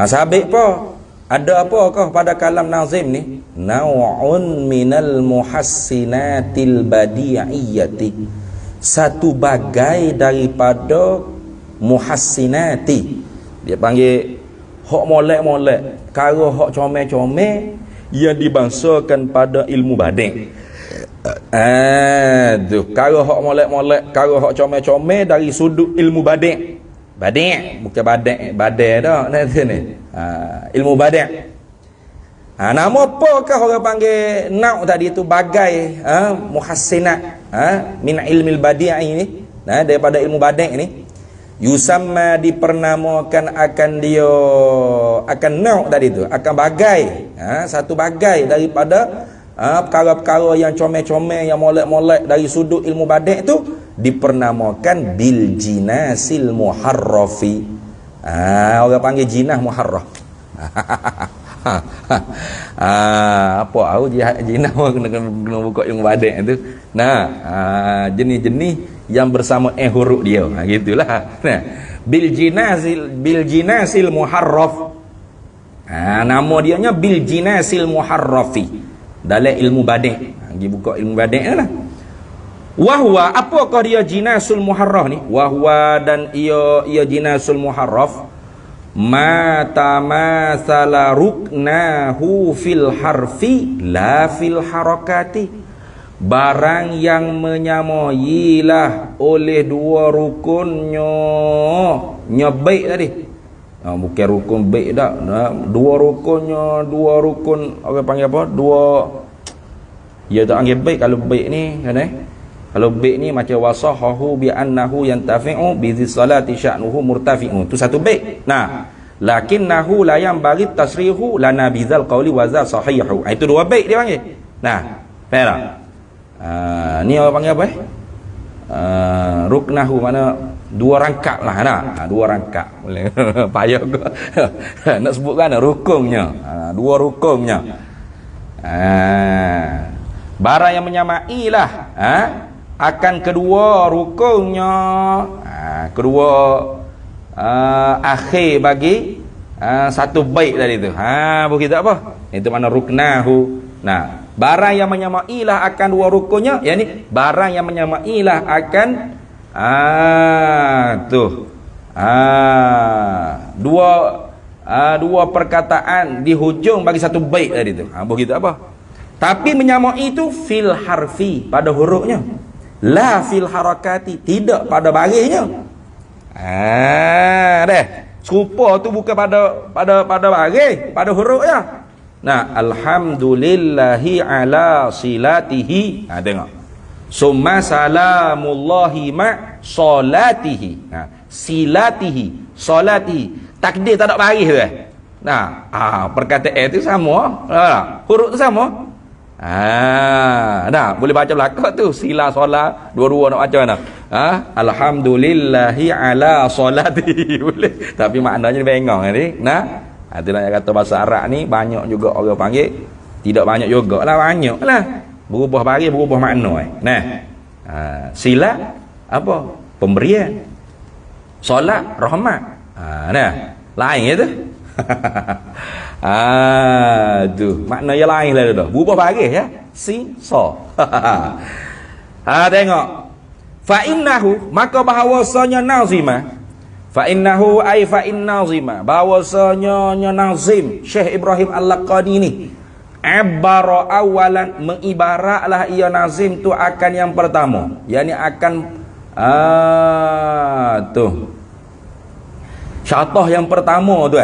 Sabik apa? Ada apakah pada kalam nazim ni? Naw'un minal muhassinatil badi'iyyati, satu bagai daripada muhassinati. Dia panggil hok molek-molek, karo hok comel-comel yang dibangsakan pada ilmu badai. Tu kalau hak molek-molek, kalau hak comel-comel dari sudut ilmu badai. Badai bukan badai dah nanti ni. Ilmu badai. Nama apakah orang panggil nau tadi tu bagai muhassinat min ilmil badi' ini, daripada ilmu badai ni. Yusamma dipernamakan akan dia akan nau tadi tu, akan bagai, satu bagai daripada perkara-perkara yang comel-comel, yang molek-molek dari sudut ilmu badai tu, dipernamakan bil jinasil muharrafi. Orang panggil jinah muharraf. Apa tahu jinah kena buka ilmu badai tu. Jenis-jenis yang bersama huruf dia. Gitulah. Bil jinasil muharraf. Nama dianya bil jinasil muharrafi. Dalam ilmu badai. Pergi buka ilmu badai lah. Wahwa, apakah dia jinasul muharraf ni? Wahwa dan ia jinasul muharraf ma tamathala ruknahu fil harfi la fil harakati. Barang yang menyamailah oleh dua rukunnya. Baik tadi. Bukan rukun baik dah. Dua rukunnya, dua rukun orang panggil apa? Ya tak panggil baik. Kalau baik ni kan kalau baik ni macam wasahahu bi annahu yantafi'u bi salati sya'nuhu murtafi'u. Tu satu baik. Lakinnahu la yanbaghi tasrihu lana bizal qawli wa za sahihu. Itu dua baik dia panggil. Faham tak? Ni orang panggil apa? Ruknahu mana dua rangkap lah dua rangkap boleh. Payah ke nak sebut kan rukunnya, dua rukunnya. Barang yang menyamai lah akan kedua rukunnya, kedua akhir bagi satu bait tadi tu. Begitu apa? Itu mana ruknahu. Barang yang menyamailah akan dua rukunnya, yakni barang yang menyamailah akan dua perkataan di hujung bagi satu bait tadi tu. Begitu apa? Tapi menyamai itu fil harfi, pada hurufnya. La fil harakati, tidak pada barisnya. Serupa tu bukan pada baris, pada hurufnya. Alhamdulillahi ala silatihi. Tengok. Summa salamullahi ma salatihi. Silatihi, salatihi. Takdir tak ada baris tu. Perkataan itu sama. Huruf tu sama. Boleh baca belakang tu. Sila, solat, dua-dua nak baca mana? Alhamdulillahi ala salatihi. Boleh. Tapi maknanya bengong ni. Itulah yang kata bahasa Arab ni banyak juga orang panggil. Tidak banyak juga lah, banyak lah. Berubah baris, berubah makna. Sila apa? Pemberian. Solat, rahmat. Lain itu. Tu makna yang lain lah dah. Berubah baris ya. Tengok. Fa innahu, maka bahawasanya nazima. Fa innahu ay fa innazima, bahawasanya nazim Syekh Ibrahim Al-Laqani ni abara awalan, mengibaratlah ia nazim tu akan yang pertama, yakni akan syatah yang pertama tu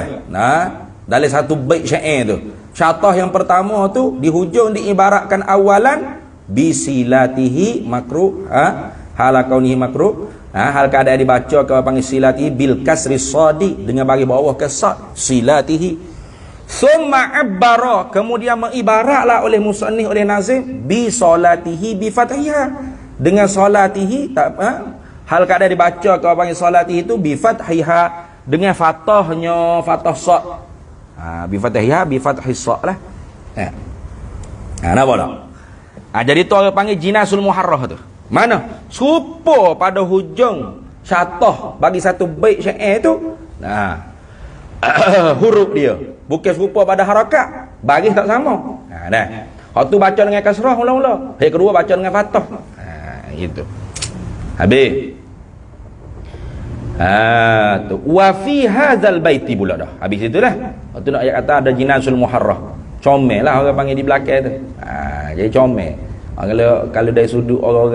dalam satu bait syair tu, syatah yang pertama tu di hujung diibaratkan awalan bisilatihi makruh, halakaunihi makruh, hal keadaan dibaca kalau panggil silatihi bil kasri sadi, dengan bagi bawah ke sad, silatihi. Summa abbara, kemudian mengibaratlah oleh musannif, oleh nazim bi salatihi bi fathihah, dengan salatihi hal keadaan dibaca kalau panggil salatihi itu bi fathihah, dengan fathahnya, fathah sad. Bi fathihah bi fathis sad lah. Nampak tak? Jadi tu orang panggil jinasul muharraf tu. Mana? Serupa pada hujung syatah bagi satu bait syair tu. Huruf dia bukan serupa pada harakat, baris tak sama. Hak tu baca dengan kasrah mula-mula, yang kedua baca dengan fathah. Gitu. Habis. Tu wa fi hadzal baiti pula dah. Habis itulah. Hak tu nak ayat kata ada jinasul muharraf. Comel lah orang panggil di belakang tu. Jadi comel. Kalau dari sudut orang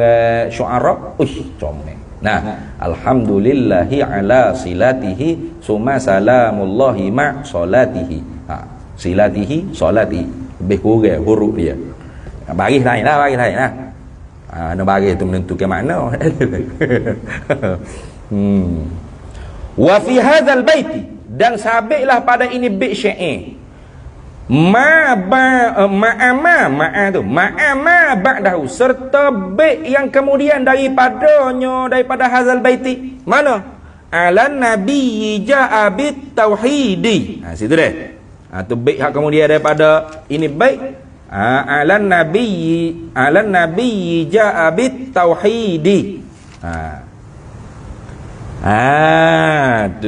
syu'ara, comel. Nah, alhamdulillahi ala silatihi summa salamullahi ma' salatihi. Silatihi, salatihi. Lebih kurang huruf dia. Baris lain lah. Nak baris tu menentukan makna. Wa fi hadzal baiti, dan sabitlah pada ini bait syair. Ma'ama ba'dahu, serta bait yang kemudian daripada hadzal baiti. Mana? Alan nabiyyi ja'a bit tauhidi. Situ dia. Tu bait hak kemudian daripada ini bait. Alan nabiyyi ja'a bit tauhidi.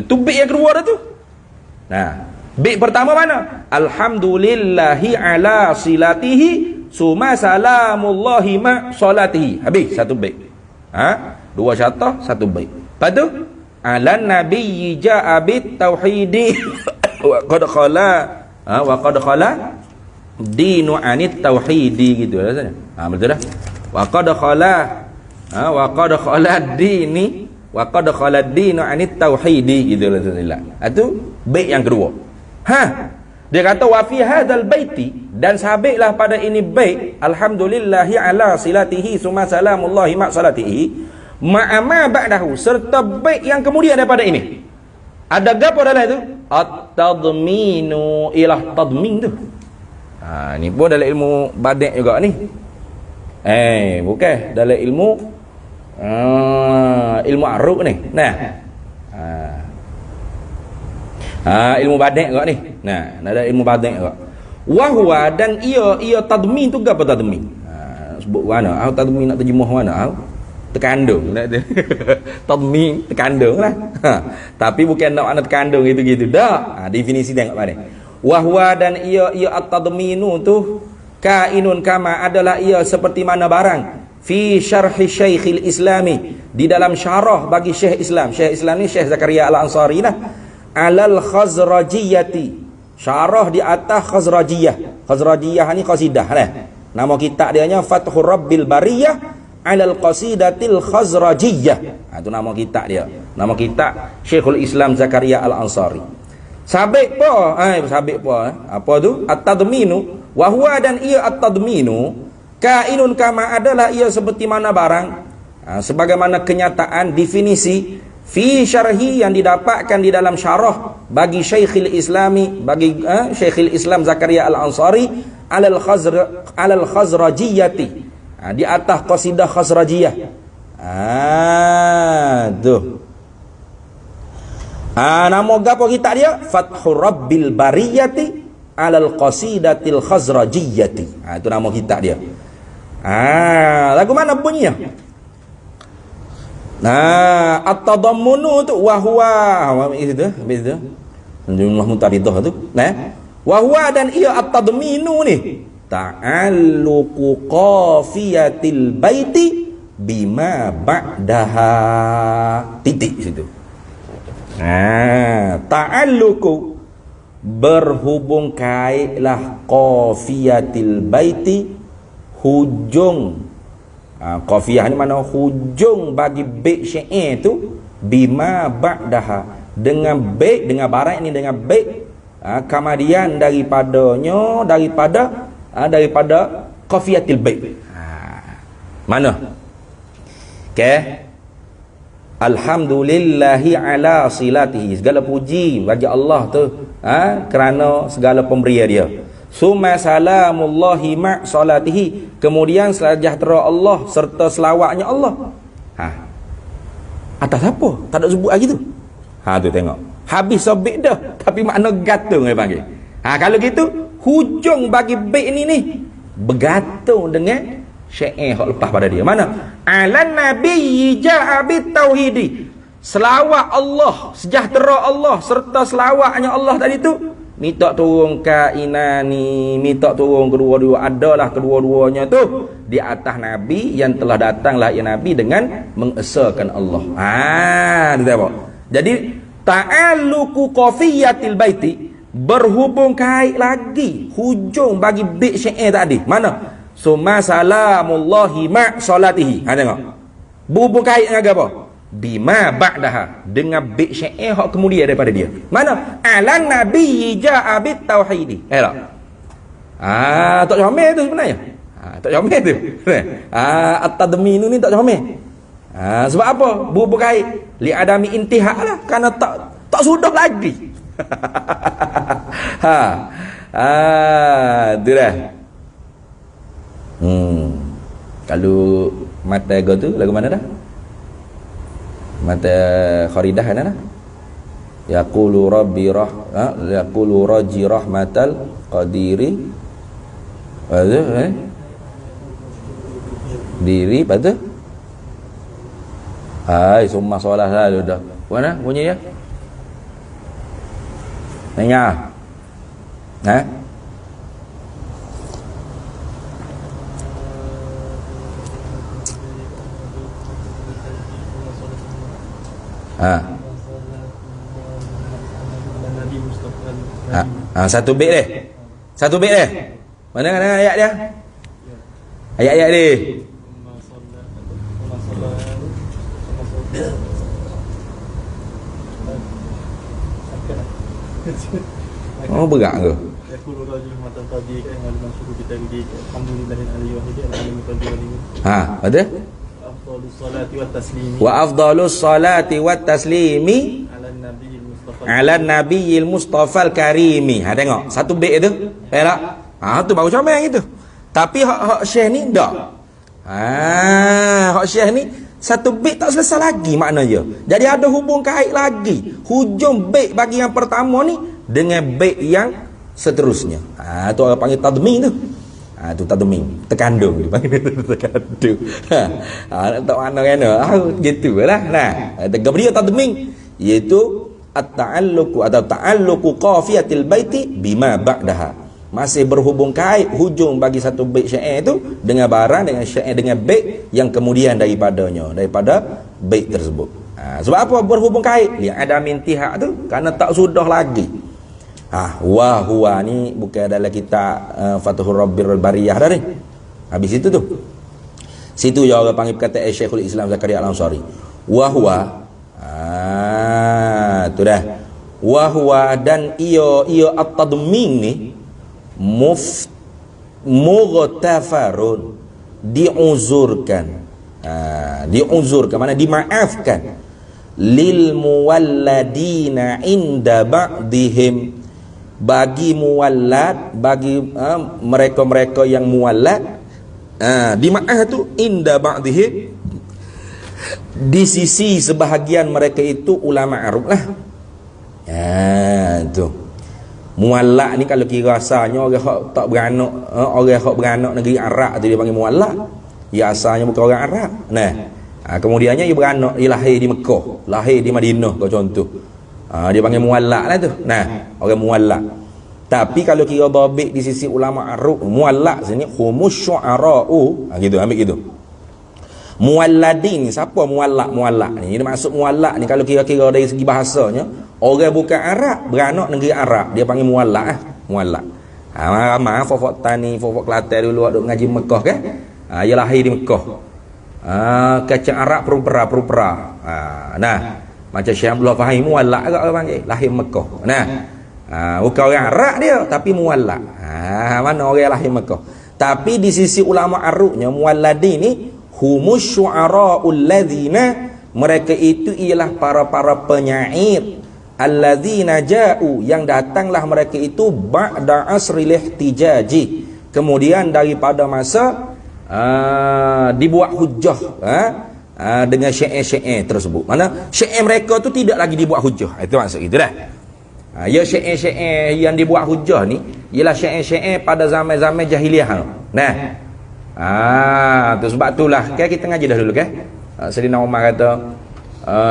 Tu bait yang kedua dah tu. Bait pertama mana? Alhamdulillahi ala silatihi summa salamullahi ma salatihi. Habis satu bait. Dua syatah, satu bait. Lepas tu alan nabiyyi ja'a bit tauhidi wa qad khala dinu anit tauhidi, gitu rasanya. Betul dah. Wa qad khala dini wa qad khala dinu anit tauhidi, gitu rasanya. Itu bait yang kedua. Dia kata wa fi hadzal baiti, dan sabitlah pada ini bait alhamdulillahi ala silatihi summa salamullahi ma salatihi ma'ama ba'dahu, serta bait yang kemudian daripada ini. Ada gapo dalam itu? At-tadminu ilah tadmin tu. Ni pun dalam ilmu badik juga ni. Bukan dalam ilmu aruk ni. Ilmu badik juga ni. Ada ilmu badik juga. Wahwa, dan ia tadmin tu gapo tadmin? Sebut mana? Tadmin nak terjemah mana? Terkandung. Tadmin terkandung lah. Tapi bukan nak makna terkandung gitu-gitu dah. Definisi tengok mana. Wahwa, dan ia at-tadminu tu kainun kama, adalah ia seperti mana barang fi syarhi Syekhil Islami, di dalam syarah bagi Syekh Islam. Syekh Islam ni Syekh Zakaria Al-Ansari lah. Alal Khazrajiyati, syarah di atas Khazrajiyah. Khazrajiyah ni qasidah lah. Nama kitab dia nya Fathur Rabbil Bariyah alal qasidatil Khazrajiyah. Itu nama kitab dia. Nama kitab Syekhul Islam Zakaria Al-Ansari. Sabit apa? Apa tu? At-tadminu, wa huwa, dan ia at-tadminu kainun kama, adalah ia seperti mana barang, sebagaimana kenyataan definisi fi syarhi yang didapatkan di dalam syarah bagi Syekhul Islami, bagi Syekhul Islam Zakaria Al-Ansari alal Khazrajiyati, di atas qasidah Khazrajiyah. Tu nama gapo kitab dia? Fathur Rabbil Bariyati alal qasidatil Khazrajiyati. Itu nama kitab dia. Lagu mana bunyinya? At-tadammunu tu wa huwa, itu jumlah mutaridah tu. Wa huwa, dan ia at-tadminu ni ta'alluqu qafiyatil baiti bima ba'daha, titik situ. Ta'alluqu, berhubung kaitlah qafiyatil baiti, hujung. Qafiyah ni mana hujung bagi bait syair tu, bima ba'daha, dengan bait, dengan barang ini, dengan bait kemudian daripadanya, daripada qafiyatil bait. Mana? Alhamdulillahi ala silatihi, segala puji bagi Allah tu, kerana segala pemberian dia. Summa salamullahi ma' salatihi, kemudian sejahtera Allah serta selawatnya Allah. Atas apa? Tak ada sebut lagi tu. Tu tengok. Habis sabit dah, tapi makna gantung dia panggil. Kalau gitu, hujung bagi bait ni bergantung dengan syair hak lepas pada dia. Mana? Alan nabiyyi ja'a bit tauhidi, selawat Allah, sejahtera Allah serta selawatnya Allah tadi tu, minta turun kainani, minta turun kedua-dua, adalah kedua-duanya tu di atas Nabi yang telah datanglah ya Nabi dengan mengesakan Allah. Dia apa? Jadi ta'alluqu qafiyatil baiti, berhubung kait lagi hujung bagi bait syair tadi. Mana? Summa salamullahi ma salatihi. Tengok. Berhubung kait dengan apa? Bima ba'daha, dengan bait syair hak kemudian daripada dia. Mana? Alan nabiyyi ja'a bit tauhidi. Tak? Tak comel tu sebenarnya. Tak comel tu. At-tadminu ni tak comel. Sebab apa? Berhubung kait li adami intihak lah, kerana tak sudah lagi. Tu dah. Kalau mata ego tu lagu mana dah? Mata Kharidah mana dah? Yaqulu rabbi yaqulu raji rahmatal qadiri. Diri pada summa solah lalu dah. Mana bunyi dia? Dengar. Satu bait deh. Satu bait deh. Mana ayat dia? Ayat-ayat dia. Oh, berat ke? Ada? Wa afdalus salati wat taslimi ala nabiyil mustafal karimi. Tengok satu bait tu. Tak? Tu baru comel gitu. Tapi hak syekh ni tak. Hak syekh ni satu bait tak selesai lagi maknanya. Jadi ada hubung kait lagi. Hujung bait bagi yang pertama ni dengan bait yang seterusnya. Tu orang panggil tadmin tu. Tu tadmin, terkandung dia panggil terkandung. Tak mana-mana. Gitulah. Dia tadmin iaitu at-ta'alluqu atau ta'alluqu qafiyatil baiti bima ba'daha. Masih berhubung kait hujung bagi satu bait syair itu dengan barang, dengan syair, dengan bait yang kemudian daripada bait tersebut. Sebab apa berhubung kait? Li adam intihak tu kerana tak sudah lagi. Wa huwa ni bukan dalam kitab Fathur Rabbir Bariyah dah ni. Habis itu tu. Situ je orang panggil kata Syekhul Islam Zakaria Al-Ansari. Wa huwa tu dah. Wa huwa dan ia at-tadmin ni mughtafarun, diuzurkan. Diuzurkan mana dimaafkan lil muwalladina inda ba'dihim, bagi muwallad, bagi mereka-mereka yang muwallad. Dimaaf tu inda ba'dihim, di sisi sebahagian mereka itu ulama Arab lah. Tu muallak ni kalau kira asalnya orang hak tak beranak, orang hak beranak negeri Arab tu dia panggil muallak. Ya asalnya bukan orang Arab. Kemudiannya dia beranak, dia lahir di Mekah, lahir di Madinah kau contoh. Dia panggil muallak lah tu. Orang muallak. Tapi kalau kira dhabit di sisi ulama Arab, muallak sini humus syu'ara'u, gitu ambil gitu. Mualladin, siapa muallak ni? Dia maksud muallak ni kalau kira-kira dari segi bahasanya, orang bukan Arab, beranak negeri Arab, dia panggil muallak. Muallak. Ramai fofok Tani, fofok Kelantan dulu duk ngaji Mekah kan? Dia lahir di Mekah. Kacang Arab perupera. Macam Syekh Abdullah Fahim muallak agak orang panggil, lahir Mekah. Bukan orang Arab dia, tapi muallak. Mana orang lahir Mekah. Tapi di sisi ulama Arabnya mualladin ni humus syu'ara'ul ladzina, mereka itu ialah para penyair alladzina ja'u, yang datanglah mereka itu ba'da asril ihtijaji, kemudian daripada masa dibuat hujjah dengan syair-syair tersebut. Mana syair mereka tu tidak lagi dibuat hujjah. Itu maksud itu dah. Ya syair-syair yang dibuat hujjah ni ialah syair-syair pada zaman-zaman jahiliah. Tu sebab itulah kita ngaji dah dulu kan. Sayyidina Umar kata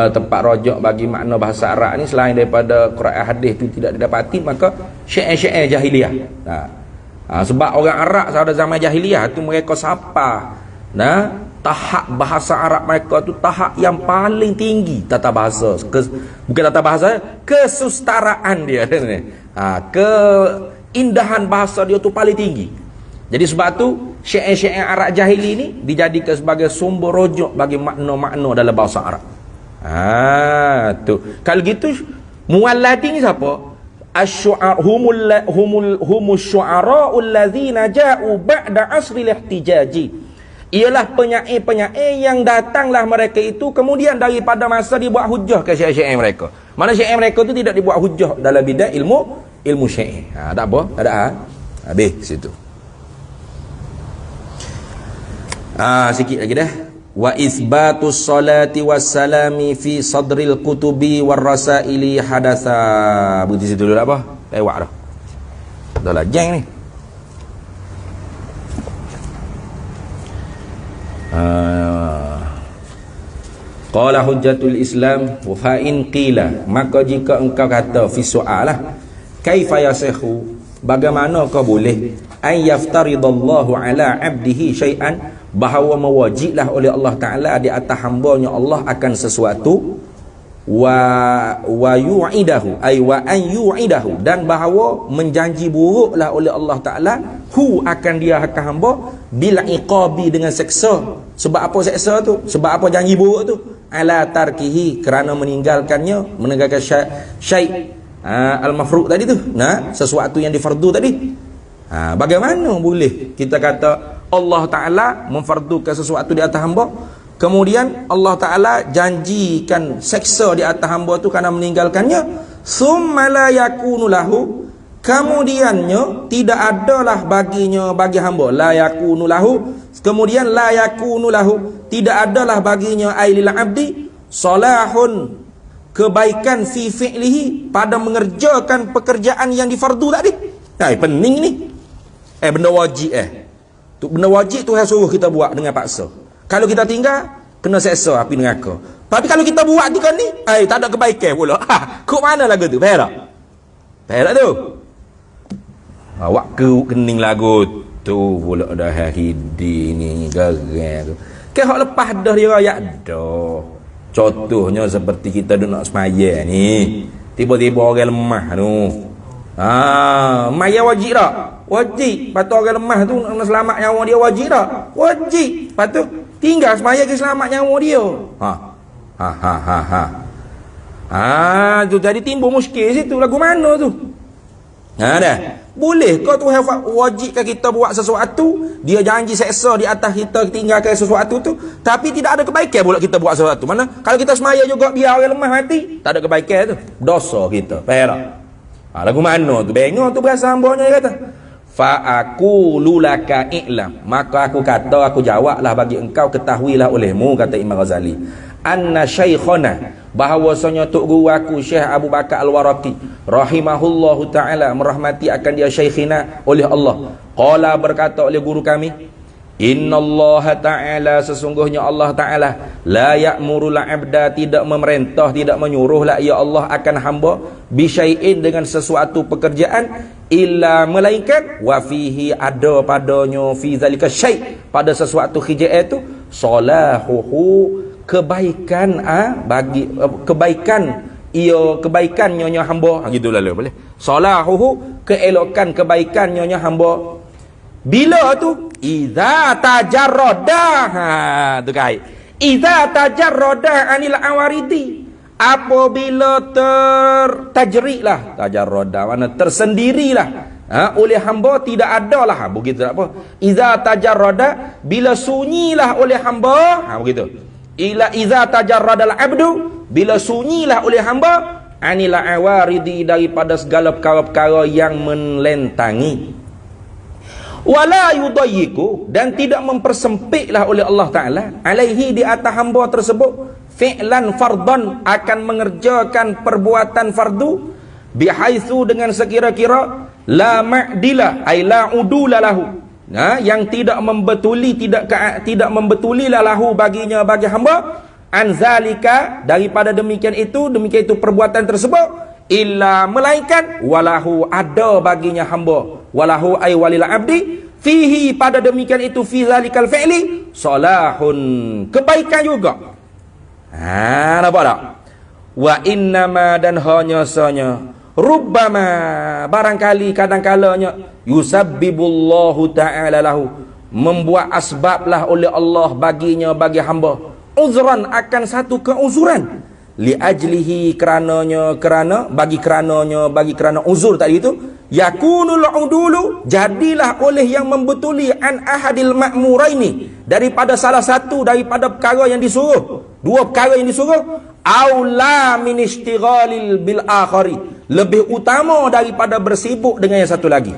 tempat rojak bagi makna bahasa Arab ni selain daripada Quran hadis tu tidak didapati, maka syair-syair jahiliah. Sebab orang Arab pada zaman jahiliah tu mereka sapa tahap bahasa Arab mereka tu tahap yang paling tinggi tata bahasa. Bukan tata bahasa, kesustaraan dia. Keindahan bahasa dia tu paling tinggi. Jadi sebab tu syair-syair Arab jahili ni dijadikan sebagai sumber rujuk bagi makna-makna dalam bahasa Arab. Tu. Kalau gitu mualladi ni siapa? Humus syu'ara'ul ladzina ja'u ba'da asril ihtijaji. Ialah penyair-penyair yang datanglah mereka itu kemudian daripada masa dibuat hujah ke syair-syair mereka. Mana syair mereka tu tidak dibuat hujah dalam bidang ilmu syair. Tak apa, tak ada. Habis situ. Sikit lagi dah. Wa isbatus salati wassalami fi sadril kutubi warrasaili hadatsa. Berhenti situ dulu tak apa? Lewat dah. Dah lah jeng ni. Qala hujjatul Islam wa fa in qila, maka jika engkau kata fi soalah kaifa yasihu, bagaimana kau boleh ay yaftaridallahu ala abdihi syai'an, bahawa mewajiblah oleh Allah Ta'ala di atas hambanya Allah akan sesuatu, wa yu'idahu ay wa an yu'idahu, dan bahawa menjanji buruklah oleh Allah Ta'ala hu akan dia akan hamba bil iqabi, dengan seksa. Sebab apa seksa tu? Sebab apa janji buruk tu? Ala tarkihi, kerana meninggalkannya, meninggalkan syai' al-mafruq tadi tu, sesuatu yang difardu tadi. Bagaimana boleh kita kata Allah Ta'ala memfardukan sesuatu di atas hamba, kemudian Allah Ta'ala janjikan seksa di atas hamba tu kerana meninggalkannya, summa la yakunu lahu, kemudiannya tidak adalah baginya, bagi hamba, la yakunu lahu, kemudian la yakunu lahu, tidak adalah baginya ailil abdi salahun, kebaikan fi fi'lihi, pada mengerjakan pekerjaan yang difardu tadi. Pening ni. Benda wajib tu, benda wajib tu suruh kita buat dengan paksa. Kalau kita tinggal, kena seksa api neraka. Tapi kalau kita buat tu kan ni, tak ada kebaikan pula. Kok mana lagu tu? Faham tak tu? Awak kening lagu tu pula dah hari ni garang tu. Hak lepas dah dia rakyat dah. Contohnya seperti kita duk nak semaya ni, tiba-tiba orang lemah tu. Maya wajib tak? Wajib. Lepas tu orang lemah tu nak selamat nyawa dia, wajib tak? Wajib. Lepas tu tinggal semaya ke selamat nyawa dia. Tu jadi timbul muskil situ. Lagu mana tu? Dah. Boleh kau tu wajibkan kita buat sesuatu, dia janji seksa di atas kita tinggalkan sesuatu tu, tapi tidak ada kebaikan pula kita buat sesuatu. Mana kalau kita semaya juga biar orang lemah mati, tak ada kebaikan tu, dosa kita. Faham tak? Lagu mana tu? Bengok tu berasa hambanya, dia kata fa aqulu laka i'lam, maka aku kata, aku jawablah bagi engkau, ketahuilah olehmu, kata Imam Ghazali, anna syaikhana, bahawasanya tok guru aku Syekh Abu Bakar Al-Waraqi rahimahullahu ta'ala, merahmati akan dia syekhina oleh Allah, qala, berkata oleh guru kami, innallaha ta'ala, sesungguhnya Allah Ta'ala, la ya'murul abda, tidak memerintah, tidak menyuruhlah ya Allah akan hamba, bisyai'in, dengan sesuatu pekerjaan, illa, melainkan, wa fihi, ada padanya, fi zalika syai', pada sesuatu khijai itu, salahuhu, kebaikan, bagi kebaikan, ia kebaikan nyonya hamba, gitu lalu boleh. Salahuhu, keelokan kebaikan nyonya hamba. Bila tu? Idza tajarrada. Tu kait. Idza tajarrada anil awaridi. Apabila tajri'lah, tajarrada mana tersendirilah, oleh hamba, tidak adalah, begitu tak apa. Idza tajarrada, bila sunyilah oleh hamba, begitu. Ila idza tajarradal abdu, bila sunyilah oleh hamba, anil awaridi, daripada segala perkara-perkara yang melentangi, wala yudayyiku, dan tidak mempersempitlah oleh Allah Ta'ala, alaihi, di atas hamba tersebut, fi'lan fardan, akan mengerjakan perbuatan fardu, bihaitsu, dengan sekira-kira, la ma'dila ay la udula lahu, yang tidak membetuli, tidak membetulilah lahu baginya, bagi hamba, anzalika, daripada demikian itu perbuatan tersebut, illa, melainkan, walahu, ada baginya hamba, walahu ay walil abdi, fihi, pada demikian itu, fi zalikal fi'li, salahun, kebaikan juga. Nampak tak? Wa innama, dan hanya sanya, rubbama barangkali kadang-kalanya yusabbibullahu ta'ala lahu, membuat asbablah oleh Allah baginya, bagi hamba, uzran akan satu keuzuran, li ajlihi kerana uzur tadi itu, yakunul udulu, jadilah oleh yang membetuli an ahadil ma'muraini, daripada salah satu daripada perkara yang disuruh, dua perkara yang disuruh, aula min istighalil bil akhari, lebih utama daripada bersibuk dengan yang satu lagi.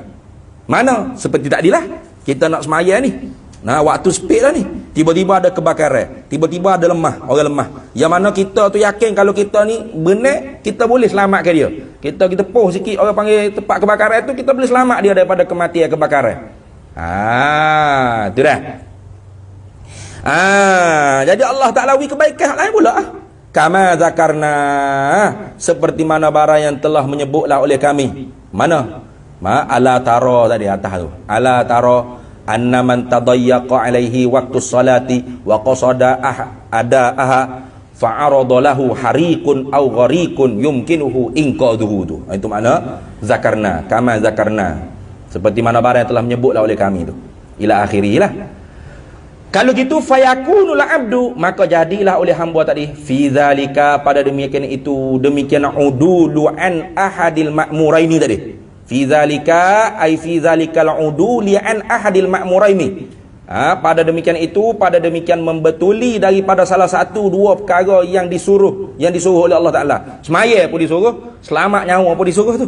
Mana? Seperti tadilah kita nak semaya ni, nah waktu speed lah ni, tiba-tiba ada kebakaran, tiba-tiba ada orang lemah, yang mana kita tu yakin kalau kita ni benar, kita boleh selamatkan dia. Kita poh sikit orang panggil tempat kebakaran tu, kita boleh selamat dia daripada kematian kebakaran. Tu dah. Jadi Allah Ta'ala beri kebaikan lain pula. Kama zakarna, seperti mana barang yang telah menyebutlah oleh kami. Mana? Ala taro tadi atas tu. Ala taro anna man tadayyaqa alaihi waktu salati wa qasada adaaha fa'arada lahu hariqun aw ghariqun yumkinuhu inqadhuhu tu. Itu makna zakarna, kama zakarna, seperti mana barang yang telah menyebutlah oleh kami tu, ila akhirih lah. Kalau gitu fayakunul abdu, maka jadilah oleh hamba tadi fi zalika, pada demikian itu, demikian udulu an ahadil ma'muraini tadi. Fi zalika ay fi zalikal uduli an ahadil ma'muraini. Pada demikian itu, pada demikian membetuli daripada salah satu dua perkara yang disuruh oleh Allah Ta'ala. Semaya pun disuruh, selamat nyawa pun disuruh tu.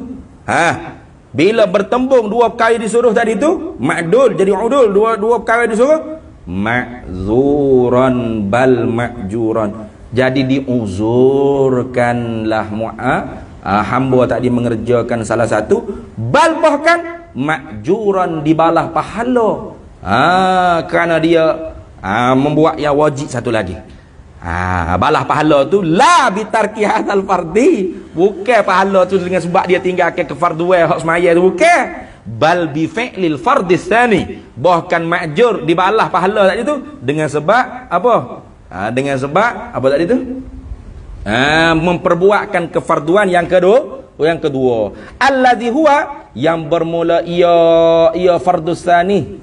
Bila bertembung dua perkara disuruh tadi tu, ma'dul jadi udul, dua perkara disuruh, ma'zuran bal ma'juran, jadi diuzurkanlah hamba tadi mengerjakan salah satu, bal bahkan ma'juran, dibalah pahala, kerana dia membuat yang wajib satu lagi. Balah pahala tu la bitarki hadzal fardi, bukan pahala tu dengan sebab dia tinggalkan kefarduan hak semaya tu, bukan, bal bi fi'lil fardis tsani, bahkan ma'jur, dibalah pahala tadi tu dengan sebab apa? Dengan sebab apa tadi tu? Memperbuatkan kefarduan yang kedua. Allazi huwa, yang bermula ia fardus tsani.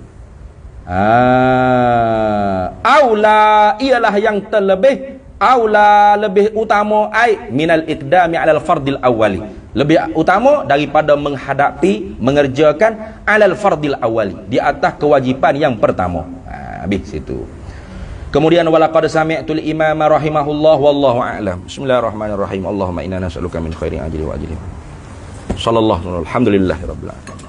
Aula, ialah yang terlebih, aula lebih utama, ai minal iqdami alal fardil awwali, lebih utama daripada mengerjakan alal fardil awwali, di atas kewajipan yang pertama. Habis situ. Kemudian walaqad sami'tul imam rahimahullah wallahu a'lam. Bismillahirrahmanirrahim. Allahumma inna nas'aluka min khairi ajli wa ajli. Sallallahu alhamdulillahirabbil alamin.